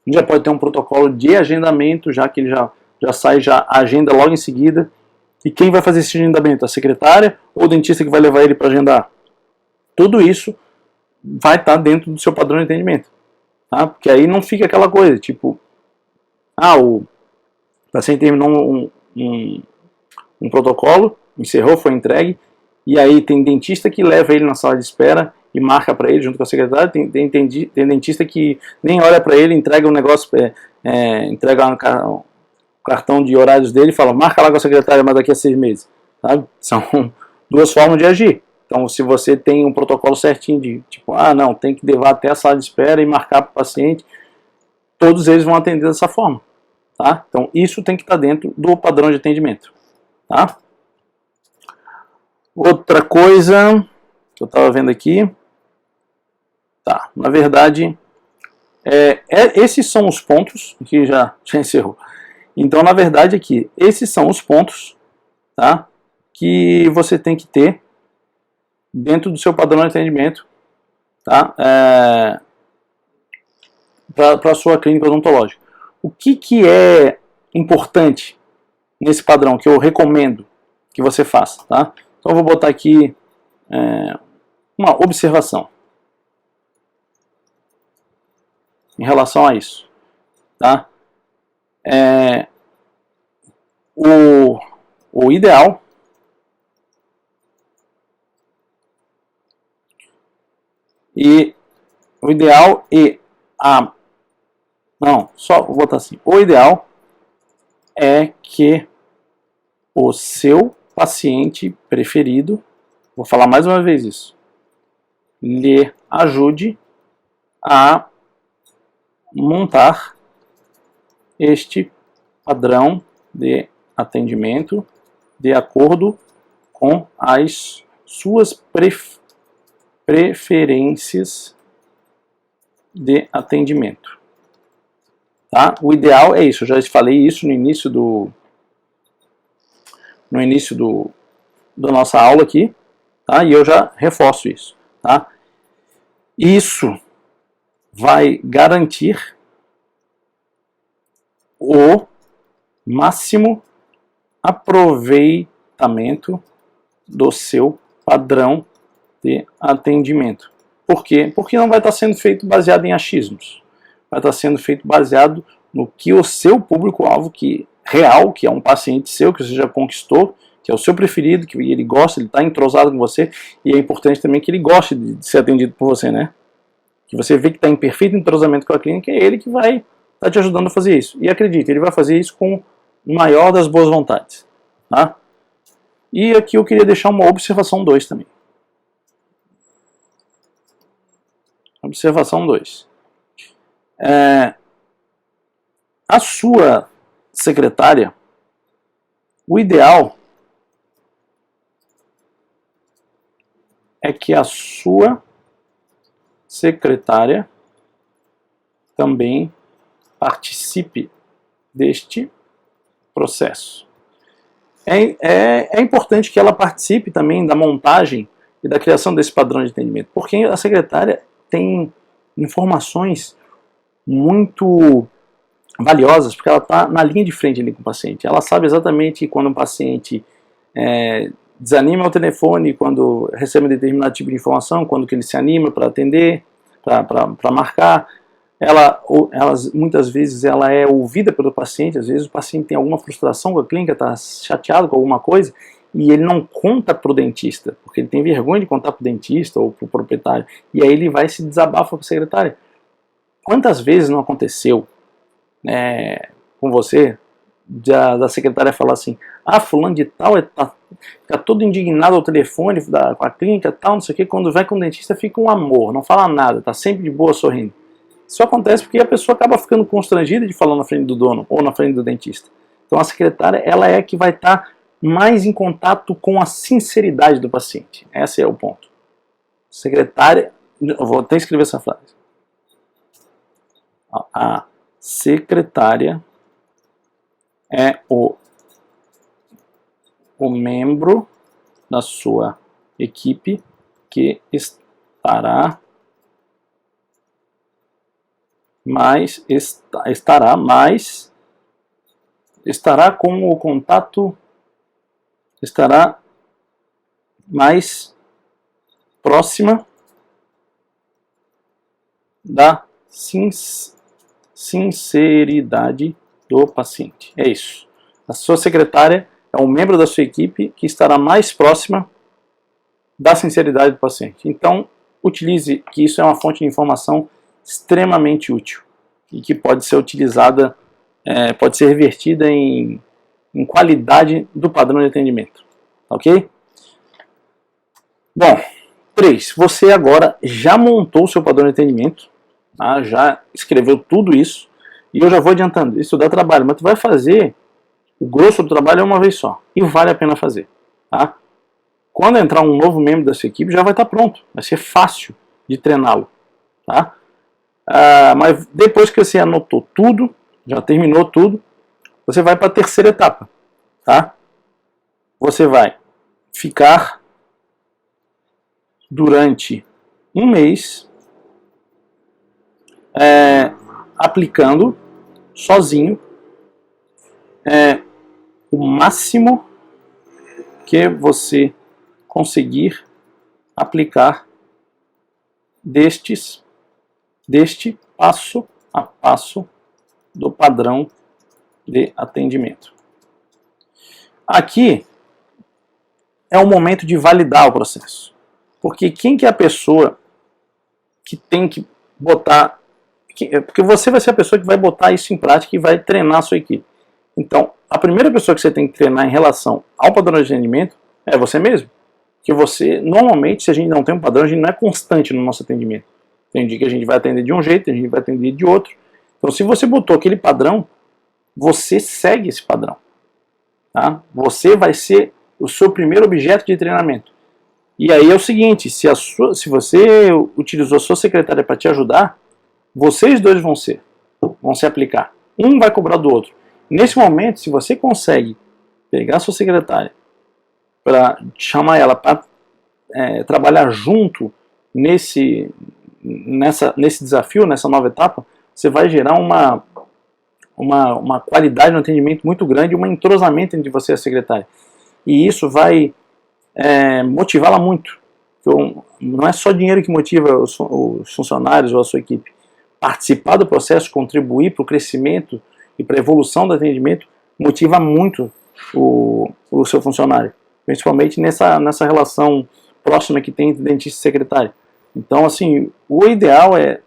Speaker 1: já pode ter um protocolo de agendamento, já que ele já sai, já agenda logo em seguida. E quem vai fazer esse agendamento? A secretária ou o dentista que vai levar ele para agendar? Tudo isso vai estar dentro do seu padrão de atendimento. Tá? Porque aí não fica aquela coisa, tipo, o paciente terminou um protocolo, encerrou, foi entregue, e aí tem dentista que leva ele na sala de espera e marca para ele junto com a secretária, tem dentista que nem olha para ele, entrega um negócio, entrega um cartão de horários dele e fala, marca lá com a secretária, mas daqui a 6 meses. Sabe? São duas formas de agir. Então, se você tem um protocolo certinho de, tipo, não, tem que levar até a sala de espera e marcar para o paciente, todos eles vão atender dessa forma. Tá? Então, isso tem que estar dentro do padrão de atendimento. Tá? Outra coisa que eu estava vendo aqui, na verdade, esses são os pontos, que já encerrou. Então, na verdade, aqui, esses são os pontos, tá, que você tem que ter dentro do seu padrão de atendimento, tá, para a sua clínica odontológica. O que é importante nesse padrão, que eu recomendo que você faça? Tá? Então, eu vou botar aqui uma observação em relação a isso. Tá? O ideal vou botar assim, o ideal é que o seu paciente preferido, vou falar mais uma vez isso, lhe ajude a montar este padrão de atendimento de acordo com as suas preferências de atendimento. Tá? O ideal é isso, eu já falei isso no início da nossa aula aqui, tá? E eu já reforço isso. Tá? Isso vai garantir o máximo aproveitamento do seu padrão de atendimento. Por quê? Porque não vai estar sendo feito baseado em achismos. Vai estar sendo feito baseado no que o seu público-alvo real, que é um paciente seu, que você já conquistou, que é o seu preferido, que ele gosta, ele está entrosado com você, e é importante também que ele goste de ser atendido por você, né? Que você vê que está em perfeito entrosamento com a clínica, é ele que vai estar te ajudando a fazer isso. E acredite, ele vai fazer isso com o maior das boas vontades. Tá? E aqui eu queria deixar uma observação 2 também. Observação 2. A sua secretária, o ideal é que a sua secretária também participe deste processo. É importante que ela participe também da montagem e da criação desse padrão de atendimento, porque a secretária tem informações muito valiosas, porque ela está na linha de frente ali com o paciente. Ela sabe exatamente quando um paciente desanima ao telefone, quando recebe um determinado tipo de informação, quando que ele se anima para atender, para marcar. Ela muitas vezes ela é ouvida pelo paciente, às vezes o paciente tem alguma frustração com a clínica, está chateado com alguma coisa, e ele não conta para o dentista, porque ele tem vergonha de contar para o dentista ou para o proprietário, e aí ele vai se desabafa para a secretária. Quantas vezes não aconteceu com você, da secretária falar assim, fulano de tal fica todo indignado ao telefone com a clínica tal, não sei o que, quando vai com o dentista fica um amor, não fala nada, está sempre de boa, sorrindo. Isso acontece porque a pessoa acaba ficando constrangida de falar na frente do dono ou na frente do dentista. Então a secretária, ela é que vai estar mais em contato com a sinceridade do paciente. Esse é o ponto. Secretária, eu vou até escrever essa frase. A secretária é o membro da sua equipe que estará com o contato, estará mais próxima da sinceridade do paciente. É isso. A sua secretária é um membro da sua equipe que estará mais próxima da sinceridade do paciente. Então, utilize que isso é uma fonte de informação extremamente útil e que pode ser utilizada, pode ser revertida em qualidade do padrão de atendimento. Ok? Bom, 3. Você agora já montou o seu padrão de atendimento, tá? Já escreveu tudo isso, e eu já vou adiantando, isso dá trabalho, mas tu vai fazer o grosso do trabalho uma vez só, e vale a pena fazer. Tá? Quando entrar um novo membro da sua equipe, já vai estar pronto, vai ser fácil de treiná-lo. Tá? Mas depois que você anotou tudo, já terminou tudo, você vai para a terceira etapa. Tá? Você vai ficar durante um mês aplicando sozinho o máximo que você conseguir aplicar deste passo a passo do padrão de atendimento. Aqui é o momento de validar o processo. Porque quem que é a pessoa que tem que botar... Porque você vai ser a pessoa que vai botar isso em prática e vai treinar a sua equipe. Então, a primeira pessoa que você tem que treinar em relação ao padrão de atendimento é você mesmo. Que você, normalmente, se a gente não tem um padrão, a gente não é constante no nosso atendimento. Tem dia que a gente vai atender de um jeito, a gente vai atender de outro. Então, se você botou aquele padrão, você segue esse padrão. Tá? Você vai ser o seu primeiro objeto de treinamento. E aí é o seguinte, se você utilizou a sua secretária para te ajudar, vocês dois vão se aplicar. Um vai cobrar do outro. Nesse momento, se você consegue pegar a sua secretária para chamar ela para trabalhar junto nesse desafio, nessa nova etapa, você vai gerar uma qualidade no atendimento muito grande, um entrosamento entre você e a secretária. E isso vai motivá-la muito. Então, não é só dinheiro que motiva os funcionários ou a sua equipe. Participar do processo, contribuir para o crescimento e para a evolução do atendimento motiva muito o seu funcionário, principalmente nessa relação próxima que tem entre dentista e secretário. Então, assim, o ideal é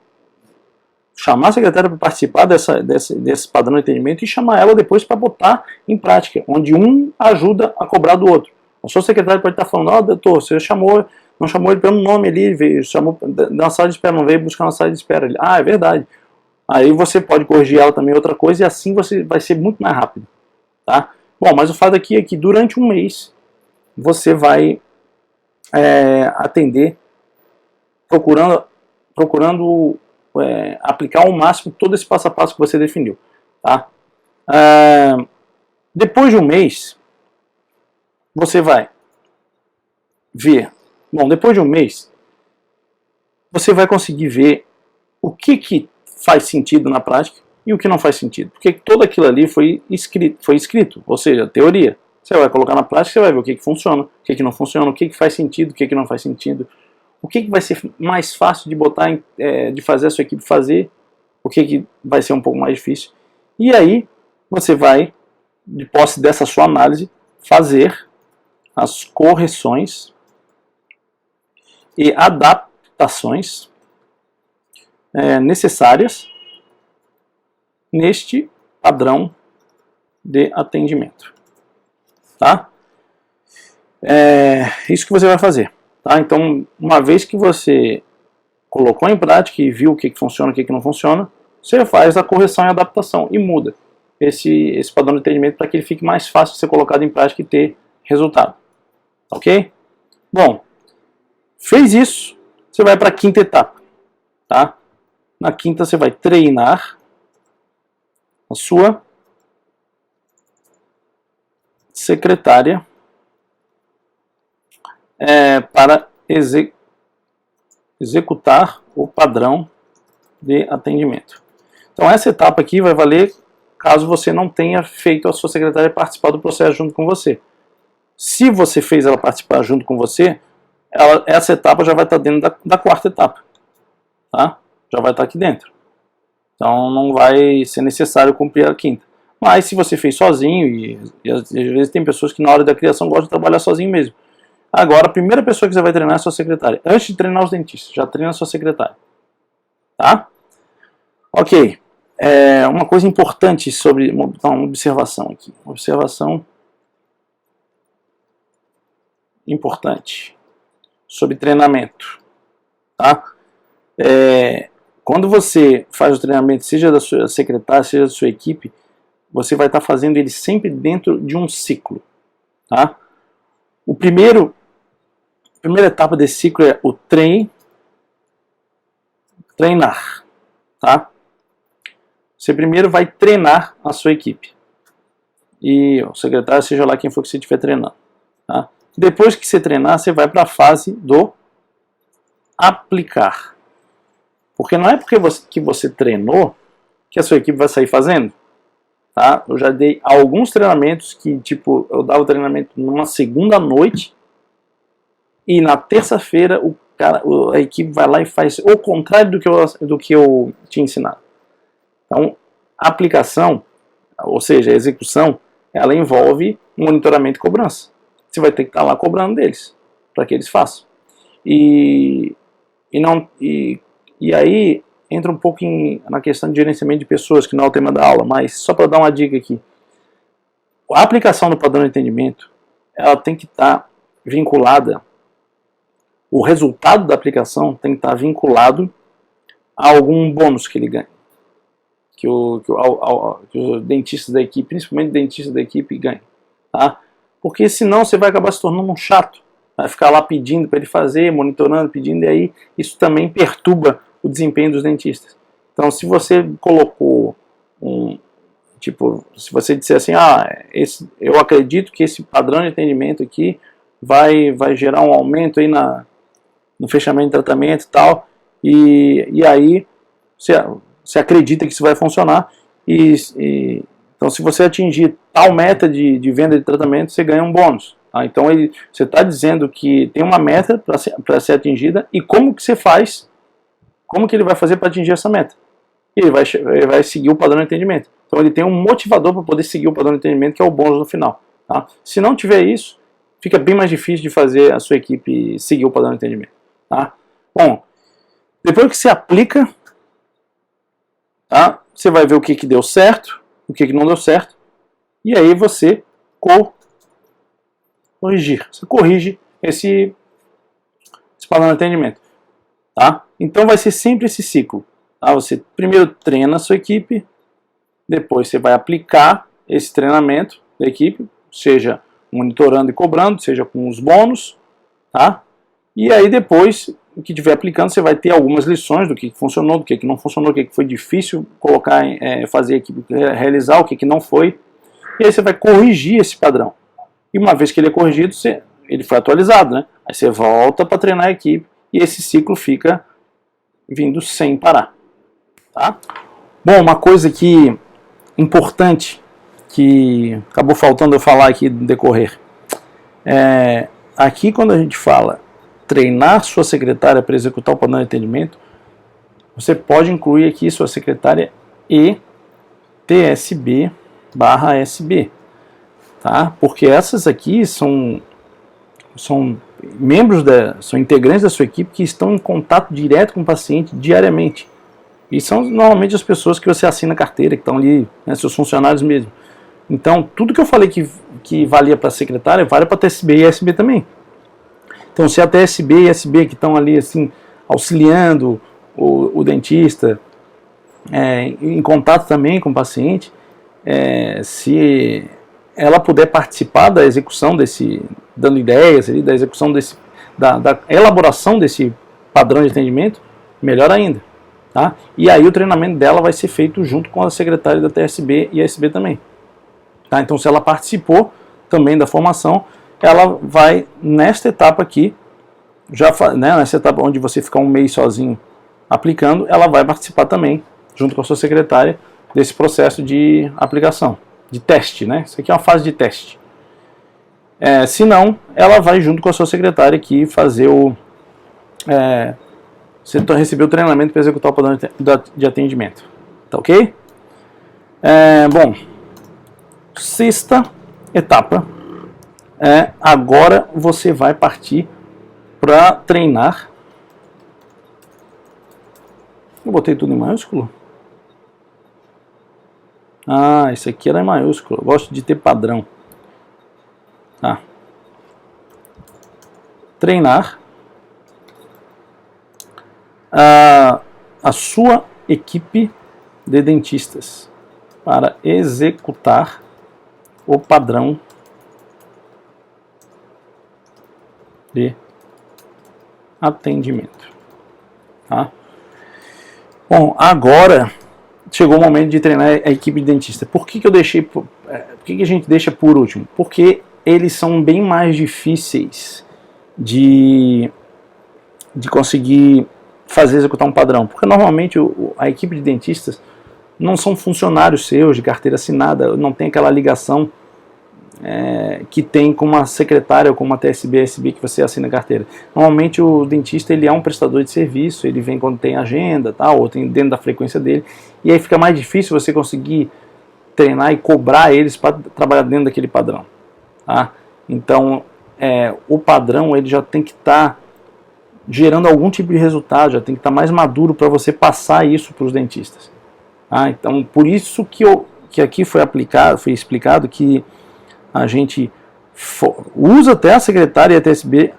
Speaker 1: chamar a secretária para participar desse padrão de atendimento e chamar ela depois para botar em prática, onde um ajuda a cobrar do outro. O seu secretário pode estar falando, doutor, você não chamou ele pelo nome ali, veio, chamou na sala de espera, não veio buscar na sala de espera. Ele, é verdade. Aí você pode corrigir ela também outra coisa e assim você vai ser muito mais rápido. Tá? Bom, mas o fato aqui é que durante um mês você vai atender procurando aplicar ao máximo todo esse passo a passo que você definiu. Tá? Depois de um mês, você vai ver. Bom, depois de um mês, você vai conseguir ver o que faz sentido na prática e o que não faz sentido. Porque tudo aquilo ali foi escrito, ou seja, teoria. Você vai colocar na prática, você vai ver o que funciona, o que não funciona, o que faz sentido, o que não faz sentido, o que vai ser mais fácil de botar, de fazer a sua equipe fazer, o que vai ser um pouco mais difícil. E aí, você vai, de posse dessa sua análise, fazer as correções e adaptações necessárias neste padrão de atendimento. Tá? Isso que você vai fazer. Tá? Então, uma vez que você colocou em prática e viu o que funciona e o que não funciona, você faz a correção e adaptação e muda esse padrão de atendimento para que ele fique mais fácil de ser colocado em prática e ter resultado. Ok? Bom, fez isso, você vai para a quinta etapa. Tá? Na quinta você vai treinar a sua secretária para executar o padrão de atendimento. Então essa etapa aqui vai valer caso você não tenha feito a sua secretária participar do processo junto com você. Se você fez ela participar junto com você, essa etapa já vai estar dentro da quarta etapa. Tá? Já vai estar aqui dentro. Então não vai ser necessário cumprir a quinta. Mas se você fez sozinho, e às vezes tem pessoas que na hora da criação gostam de trabalhar sozinho mesmo. Agora, a primeira pessoa que você vai treinar é a sua secretária. Antes de treinar os dentistas, já treina a sua secretária. Tá? Ok. Uma coisa importante sobre uma observação aqui. Uma observação importante sobre treinamento. Tá? Quando você faz o treinamento, seja da sua secretária, seja da sua equipe, você vai estar fazendo ele sempre dentro de um ciclo. Tá? A primeira etapa desse ciclo é o treinar. Tá? Você primeiro vai treinar a sua equipe. E o secretário, seja lá quem for que você estiver treinando. Tá? Depois que você treinar, você vai para a fase do aplicar. Porque não é porque você treinou que a sua equipe vai sair fazendo. Tá? Eu já dei alguns treinamentos que, tipo, eu dava o treinamento numa segunda noite e na terça-feira a equipe vai lá e faz o contrário do que eu tinha ensinado. Então, a aplicação, ou seja, a execução, ela envolve monitoramento e cobrança. Você vai ter que estar lá cobrando deles, para que eles façam. E aí entra um pouco na questão de gerenciamento de pessoas, que não é o tema da aula, mas só para dar uma dica aqui. A aplicação do padrão de atendimento, ela tem que estar vinculada, o resultado da aplicação tem que estar vinculado a algum bônus que ele ganha. Que os dentistas da equipe, principalmente dentistas da equipe, ganham. Tá? Porque senão você vai acabar se tornando um chato. Vai ficar lá pedindo para ele fazer, monitorando, pedindo, e aí isso também perturba o desempenho dos dentistas. Então, se você colocou se você disser assim, eu acredito que esse padrão de atendimento aqui vai gerar um aumento aí no fechamento de tratamento e tal, e aí você acredita que isso vai funcionar, então se você atingir tal meta de venda de tratamento, você ganha um bônus. Então você está dizendo que tem uma meta para ser atingida e como que você faz, como que ele vai fazer para atingir essa meta. E ele vai seguir o padrão de atendimento. Então ele tem um motivador para poder seguir o padrão de atendimento, que é o bônus no final. Tá? Se não tiver isso, fica bem mais difícil de fazer a sua equipe seguir o padrão de atendimento. Tá? Bom, depois que você aplica, tá? Você vai ver o que deu certo, o que não deu certo, e aí você corrigir. Você corrige esse padrão de atendimento. Tá? Então vai ser sempre esse ciclo. Tá? Você primeiro treina a sua equipe, depois você vai aplicar esse treinamento da equipe, seja monitorando e cobrando, seja com os bônus, tá? E aí depois, o que estiver aplicando, você vai ter algumas lições do que funcionou, do que não funcionou, o que foi difícil colocar, fazer a equipe realizar, o que não foi, e aí você vai corrigir esse padrão. E uma vez que ele é corrigido, ele foi atualizado, né? Aí você volta para treinar a equipe e esse ciclo fica vindo sem parar. Tá? Bom, uma coisa importante que acabou faltando eu falar aqui no decorrer. Aqui quando a gente fala treinar sua secretária para executar o padrão de atendimento, você pode incluir aqui sua secretária e TSB/SB. Tá? Porque essas aqui são membros, são integrantes da sua equipe que estão em contato direto com o paciente diariamente. E são normalmente as pessoas que você assina a carteira, que estão ali, né, seus funcionários mesmo. Então, tudo que eu falei que valia para a secretária, vale para a TSB e SB também. Então, se a TSB e SB que estão ali assim, auxiliando o dentista, em contato também com o paciente, se ela puder participar da execução dando ideias, da execução da elaboração desse padrão de atendimento, melhor ainda. Tá? E aí o treinamento dela vai ser feito junto com a secretária da TSB e a SB também. Tá? Então, se ela participou também da formação, ela vai, nesta etapa aqui, nessa etapa onde você ficar um mês sozinho aplicando, ela vai participar também, junto com a sua secretária, desse processo de aplicação, de teste. Né? Isso aqui é uma fase de teste. Se não, ela vai junto com a sua secretária aqui fazer você recebeu o treinamento para executar o padrão de atendimento. Tá ok? Bom, sexta etapa. Agora você vai partir para treinar. Eu botei tudo em maiúsculo? Ah, isso aqui era em maiúsculo. Eu gosto de ter padrão. Tá. Treinar a sua equipe de dentistas para executar o padrão de atendimento. Tá? Bom, agora chegou o momento de treinar a equipe de dentista. Por que a gente deixa por último? Porque eles são bem mais difíceis de conseguir executar um padrão, porque normalmente a equipe de dentistas não são funcionários seus de carteira assinada, não tem aquela ligação que tem com uma secretária ou com uma TSB, SB que você assina a carteira. Normalmente o dentista ele é um prestador de serviço, ele vem quando tem agenda, ou tem dentro da frequência dele, e aí fica mais difícil você conseguir treinar e cobrar eles para trabalhar dentro daquele padrão. Tá? Então o padrão ele já tem que estar gerando algum tipo de resultado, já tem que estar mais maduro para você passar isso para os dentistas. Então, por isso que aqui foi explicado que a gente usa até a secretária e a TSB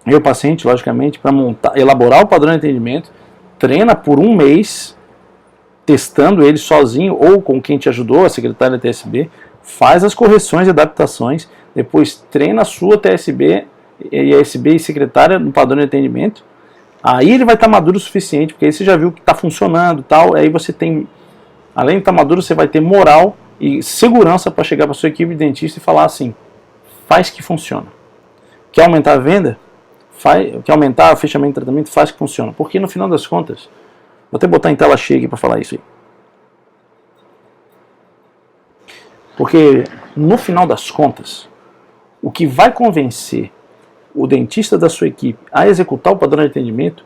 Speaker 1: e o paciente, logicamente, para elaborar o padrão de atendimento, treina por um mês, testando ele sozinho ou com quem te ajudou, a secretária e a TSB, faz as correções e adaptações, depois treina a sua TSB e a SB e secretária no padrão de atendimento, aí ele vai estar maduro o suficiente, porque aí você já viu que está funcionando, aí você tem, além de estar maduro, você vai ter moral e segurança para chegar para a sua equipe de dentista e falar assim, faz que funciona. Quer aumentar a venda? Quer aumentar o fechamento de tratamento? Faz que funciona. Porque no final das contas, vou até botar em tela cheia aqui para falar isso aí. Porque no final das contas, O que vai convencer o dentista da sua equipe a executar o padrão de atendimento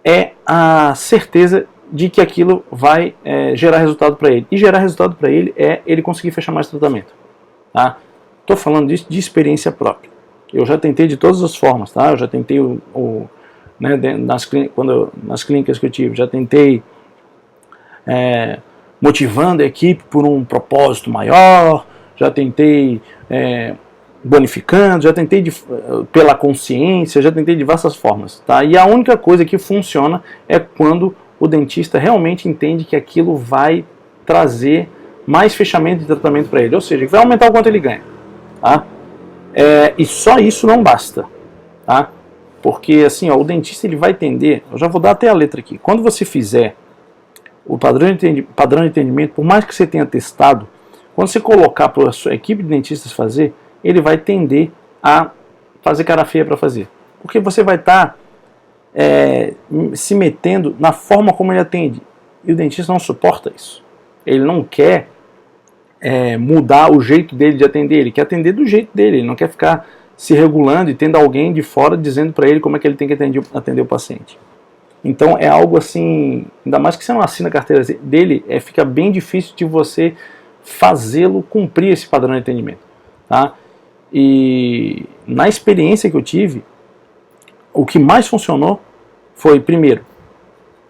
Speaker 1: é a certeza de que aquilo vai gerar resultado para ele. E gerar resultado para ele é ele conseguir fechar mais tratamento. Tá? Estou falando disso de experiência própria. Eu já tentei de todas as formas. Tá? Eu já tentei nas clínicas que eu tive, já tentei motivando a equipe por um propósito maior, já tentei bonificando, já tentei pela consciência, já tentei de diversas formas. Tá? E a única coisa que funciona é quando o dentista realmente entende que aquilo vai trazer mais fechamento de tratamento para ele, ou seja, vai aumentar o quanto ele ganha. Tá? E só isso não basta. Tá? Porque assim, o dentista ele vai entender, eu já vou dar até a letra aqui, quando você fizer o padrão de atendimento, por mais que você tenha testado, quando você colocar para a sua equipe de dentistas fazer, ele vai tender a fazer cara feia para fazer. Porque você vai estar se metendo na forma como ele atende. E o dentista não suporta isso. Ele não quer mudar o jeito dele de atender, ele quer atender do jeito dele, ele não quer ficar se regulando e tendo alguém de fora dizendo para ele como é que ele tem que atender o paciente. Então é algo assim, ainda mais que você não assina a carteira dele, fica bem difícil de você fazê-lo cumprir esse padrão de atendimento. Tá? E na experiência que eu tive, o que mais funcionou foi, primeiro,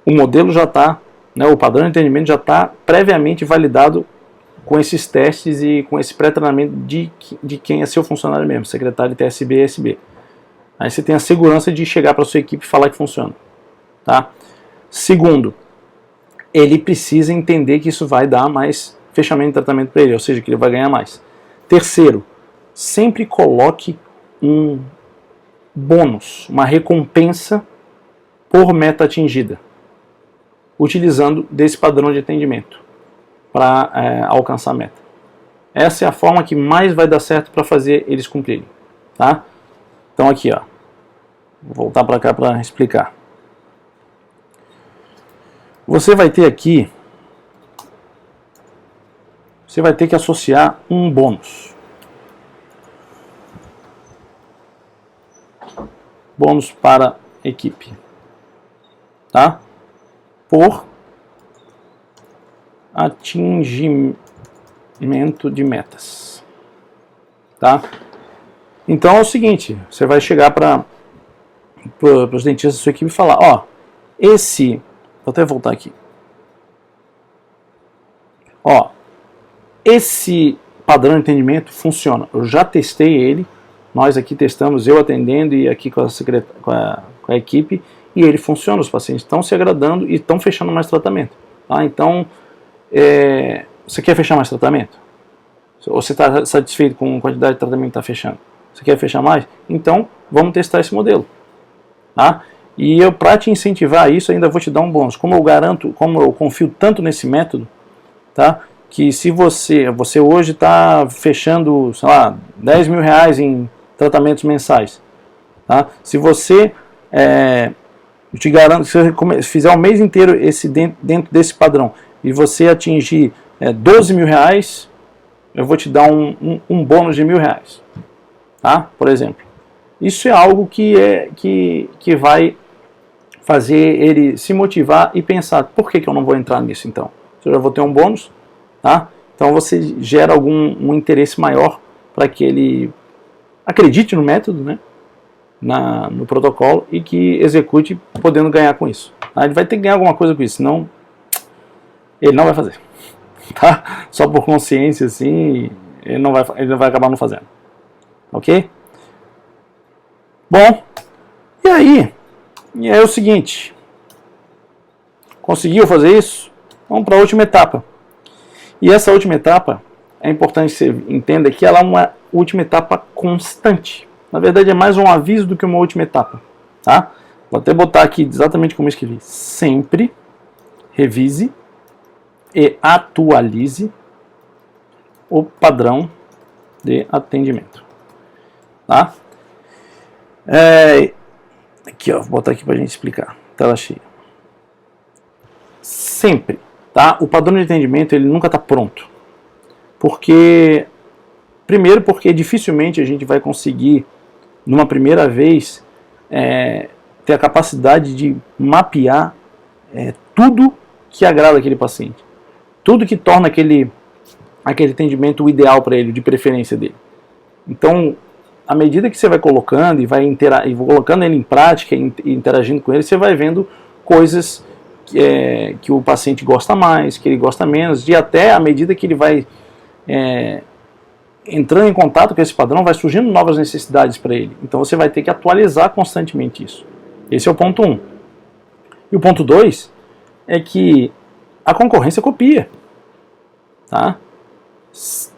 Speaker 1: o modelo já está, o padrão de atendimento já está previamente validado com esses testes e com esse pré-treinamento de quem é seu funcionário mesmo, secretário de TSB e SB. Aí você tem a segurança de chegar para a sua equipe e falar que funciona. Tá? Segundo, ele precisa entender que isso vai dar mais fechamento de tratamento para ele, ou seja, que ele vai ganhar mais. Terceiro, sempre coloque um bônus, uma recompensa por meta atingida, utilizando desse padrão de atendimento para alcançar a meta. Essa é a forma que mais vai dar certo para fazer eles cumprirem. Tá? Então aqui, vou voltar para cá para explicar. Você vai ter aqui, você vai ter que associar um bônus. Bônus para equipe. Tá? Por atingimento de metas. Tá? Então é o seguinte, você vai chegar para os dentistas da sua equipe e falar, vou até voltar aqui. Esse padrão de atendimento funciona. Eu já testei ele. Nós aqui testamos, eu atendendo e aqui com a equipe, e ele funciona. Os pacientes estão se agradando e estão fechando mais tratamento. Tá? Então, você quer fechar mais tratamento? Ou você está satisfeito com a quantidade de tratamento que está fechando? Você quer fechar mais? Então, vamos testar esse modelo. Tá? E eu, para te incentivar isso, ainda vou te dar um bônus. Como eu confio tanto nesse método, tá? Que se você hoje está fechando, sei lá, 10 mil reais em tratamentos mensais, tá? Se você, eu te garanto, se você fizer o mês inteiro dentro desse padrão e você atingir 12 mil reais, eu vou te dar um bônus de R$1.000, tá? Por exemplo. Isso é algo que vai fazer ele se motivar e pensar, por que eu não vou entrar nisso então? Eu já vou ter um bônus, tá? Então você gera um interesse maior para que ele acredite no método, né? No protocolo e que execute podendo ganhar com isso. Tá? Ele vai ter que ganhar alguma coisa com isso, senão ele não vai fazer. Tá? Só por consciência assim, ele vai acabar não fazendo. Ok? Bom, e aí é o seguinte, conseguiu fazer isso? Vamos para a última etapa. E essa última etapa, é importante que você entenda que ela é uma última etapa constante. Na verdade é mais um aviso do que uma última etapa. Tá? Vou até botar aqui exatamente como eu escrevi. Sempre revise e atualize o padrão de atendimento. Tá? Aqui, vou botar aqui para a gente explicar. Tela cheia. Sempre, tá? O padrão de atendimento ele nunca está pronto, porque Primeiro porque dificilmente a gente vai conseguir, numa primeira vez, ter a capacidade de mapear tudo que agrada aquele paciente. Tudo que torna aquele atendimento o ideal para ele, de preferência dele. Então, à medida que você vai colocando e vai colocando ele em prática e interagindo com ele, você vai vendo coisas que o paciente gosta mais, que ele gosta menos, e até à medida que ele vai entrando em contato com esse padrão, vai surgindo novas necessidades para ele. Então você vai ter que atualizar constantemente isso. Esse é o ponto 1. E o ponto 2 é que a concorrência copia. Tá?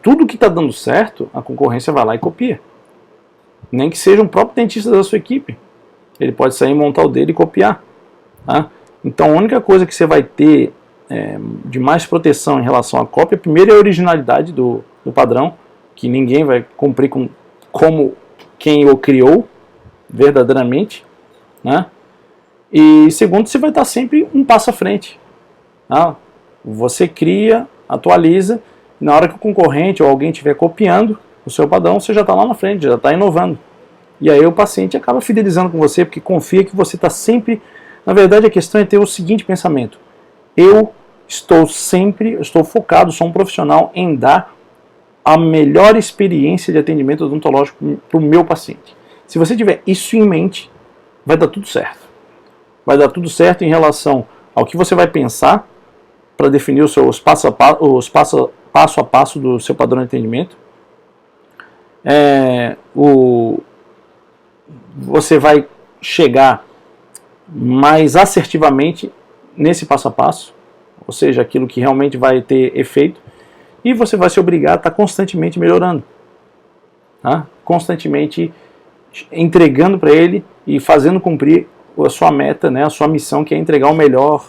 Speaker 1: Tudo que está dando certo, a concorrência vai lá e copia. Nem que seja um próprio dentista da sua equipe. Ele pode sair, montar o dele e copiar. Tá? Então a única coisa que você vai ter de mais proteção em relação à cópia, primeiro é a originalidade do padrão, que ninguém vai cumprir como quem o criou verdadeiramente, né? E segundo, você vai estar sempre um passo à frente. Tá? Você cria, atualiza, e na hora que o concorrente ou alguém estiver copiando o seu padrão, você já está lá na frente, já está inovando. E aí o paciente acaba fidelizando com você, porque confia que você está sempre... Na verdade, a questão é ter o seguinte pensamento: eu estou focado, sou um profissional em dar a melhor experiência de atendimento odontológico para o meu paciente. Se você tiver isso em mente, vai dar tudo certo. Vai dar tudo certo em relação ao que você vai pensar para definir os passo a passo do seu padrão de atendimento. Você vai chegar mais assertivamente nesse passo a passo, ou seja, aquilo que realmente vai ter efeito. E você vai se obrigar a estar constantemente melhorando. Tá? Constantemente entregando para ele e fazendo cumprir a sua meta, né, a sua missão, que é entregar o melhor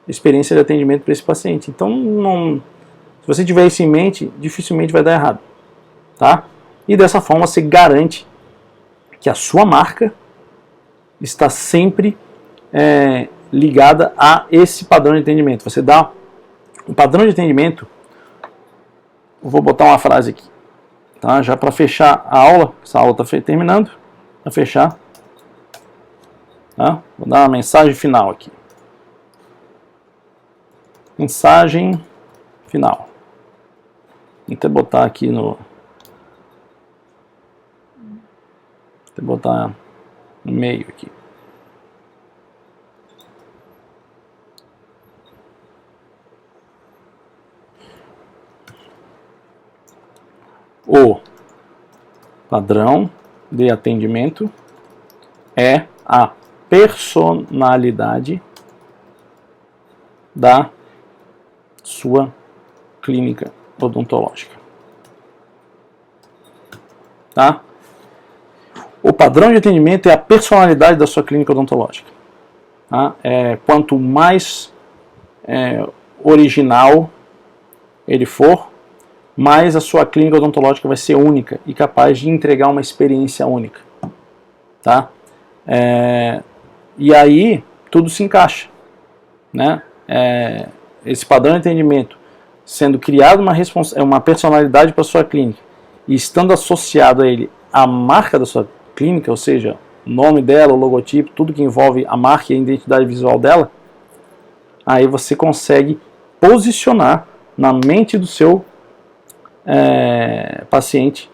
Speaker 1: experiência de atendimento para esse paciente. Então, se você tiver isso em mente, dificilmente vai dar errado. Tá? E dessa forma você garante que a sua marca está sempre ligada a esse padrão de atendimento. Você dá um padrão de atendimento. Eu vou botar uma frase aqui, tá? Já para fechar a aula. Essa aula está terminando. Para fechar, tá? Vou dar uma mensagem final aqui. Mensagem final. Vou até botar aqui no... Vou botar no meio aqui. O padrão de atendimento é a personalidade da sua clínica odontológica. Tá? O padrão de atendimento é a personalidade da sua clínica odontológica. Tá? Quanto mais original ele for, mais a sua clínica odontológica vai ser única e capaz de entregar uma experiência única. Tá? E aí tudo se encaixa. Né? Esse padrão de atendimento sendo criado uma personalidade para a sua clínica e estando associado a ele a marca da sua clínica, ou seja, o nome dela, o logotipo, tudo que envolve a marca e a identidade visual dela, aí você consegue posicionar na mente do seu paciente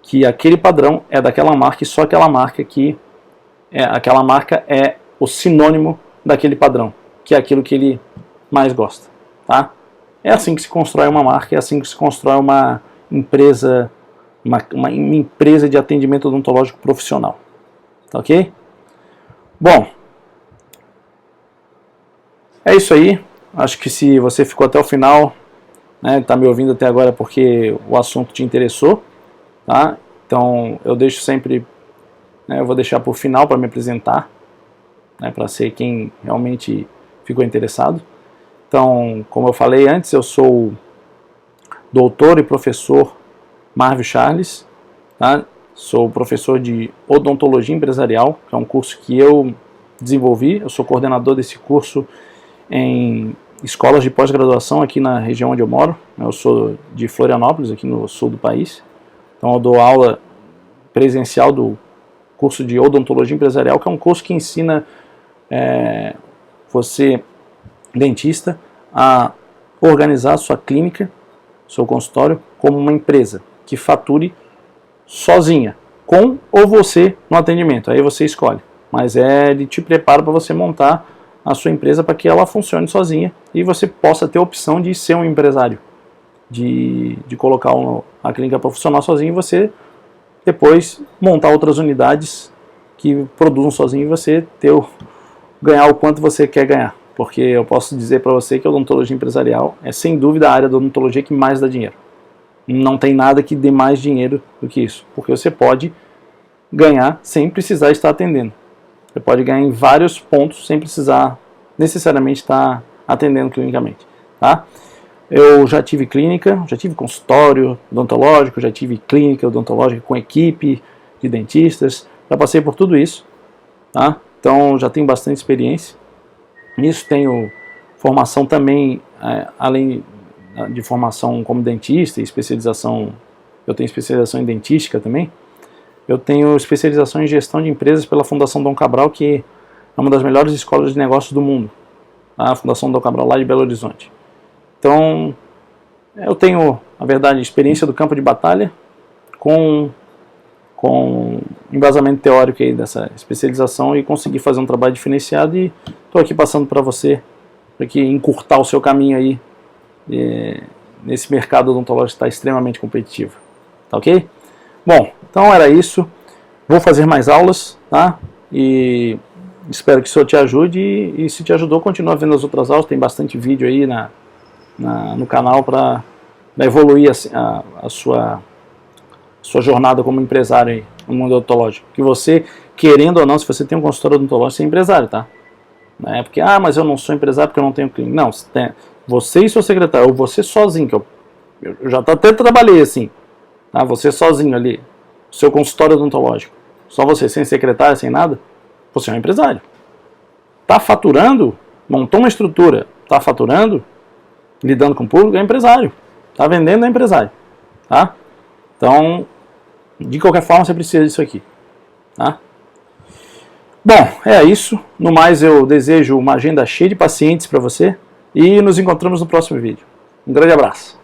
Speaker 1: que aquele padrão é daquela marca e só aquela marca é o sinônimo daquele padrão, que é aquilo que ele mais gosta. Tá? É assim que se constrói uma marca, é assim que se constrói uma empresa, uma empresa de atendimento odontológico profissional. Tá ok? Bom, é isso aí. Acho que se você ficou até o final, tá me ouvindo até agora porque o assunto te interessou, tá? Então eu deixo sempre, eu vou deixar por final para me apresentar, para ser quem realmente ficou interessado. Então, como eu falei antes, eu sou doutor e professor Marvio Charles, tá? Sou professor de odontologia empresarial, que é um curso que eu desenvolvi. Eu sou coordenador desse curso em escolas de pós-graduação aqui na região onde eu moro. Eu sou de Florianópolis, aqui no sul do país. Então eu dou aula presencial do curso de odontologia empresarial, que é um curso que ensina você, dentista, a organizar a sua clínica, seu consultório, como uma empresa que fature sozinha, com ou você no atendimento, aí você escolhe. Mas ele te prepara para você montar a sua empresa para que ela funcione sozinha e você possa ter a opção de ser um empresário, de colocar a clínica para funcionar sozinho e você depois montar outras unidades que produzam sozinho e você ganhar o quanto você quer ganhar. Porque eu posso dizer para você que a odontologia empresarial é sem dúvida a área da odontologia que mais dá dinheiro. Não tem nada que dê mais dinheiro do que isso, porque você pode ganhar sem precisar estar atendendo. Você pode ganhar em vários pontos sem precisar necessariamente estar atendendo clinicamente, tá? Eu já tive clínica, já tive consultório odontológico, já tive clínica odontológica com equipe de dentistas, já passei por tudo isso, tá? Então já tenho bastante experiência. Nisso tenho formação também, além de formação como dentista e especialização, eu tenho especialização em dentística também. Eu tenho especialização em gestão de empresas pela Fundação Dom Cabral, que é uma das melhores escolas de negócios do mundo, a Fundação Dom Cabral lá de Belo Horizonte. Então, eu tenho, na verdade, experiência do campo de batalha com embasamento teórico aí dessa especialização e consegui fazer um trabalho diferenciado e estou aqui passando para você, para que encurtar o seu caminho aí nesse mercado odontológico que está extremamente competitivo, tá ok? Bom, então era isso, vou fazer mais aulas, tá? E espero que isso te ajude e se te ajudou, continua vendo as outras aulas, tem bastante vídeo aí no canal para evoluir a sua jornada como empresário aí no mundo odontológico. Que você, querendo ou não, se você tem um consultório odontológico, você é empresário, tá? Não é porque, mas eu não sou empresário porque eu não tenho clínica. Não, você e seu secretário, ou você sozinho, que eu já até trabalhei assim, tá? Você sozinho ali, seu consultório odontológico, só você, sem secretário, sem nada, você é um empresário. Tá faturando, montou uma estrutura, tá faturando, lidando com o público, é empresário. Tá vendendo, é empresário, tá? Então, de qualquer forma, você precisa disso aqui, tá? Bom, é isso. No mais, eu desejo uma agenda cheia de pacientes para você e nos encontramos no próximo vídeo. Um grande abraço.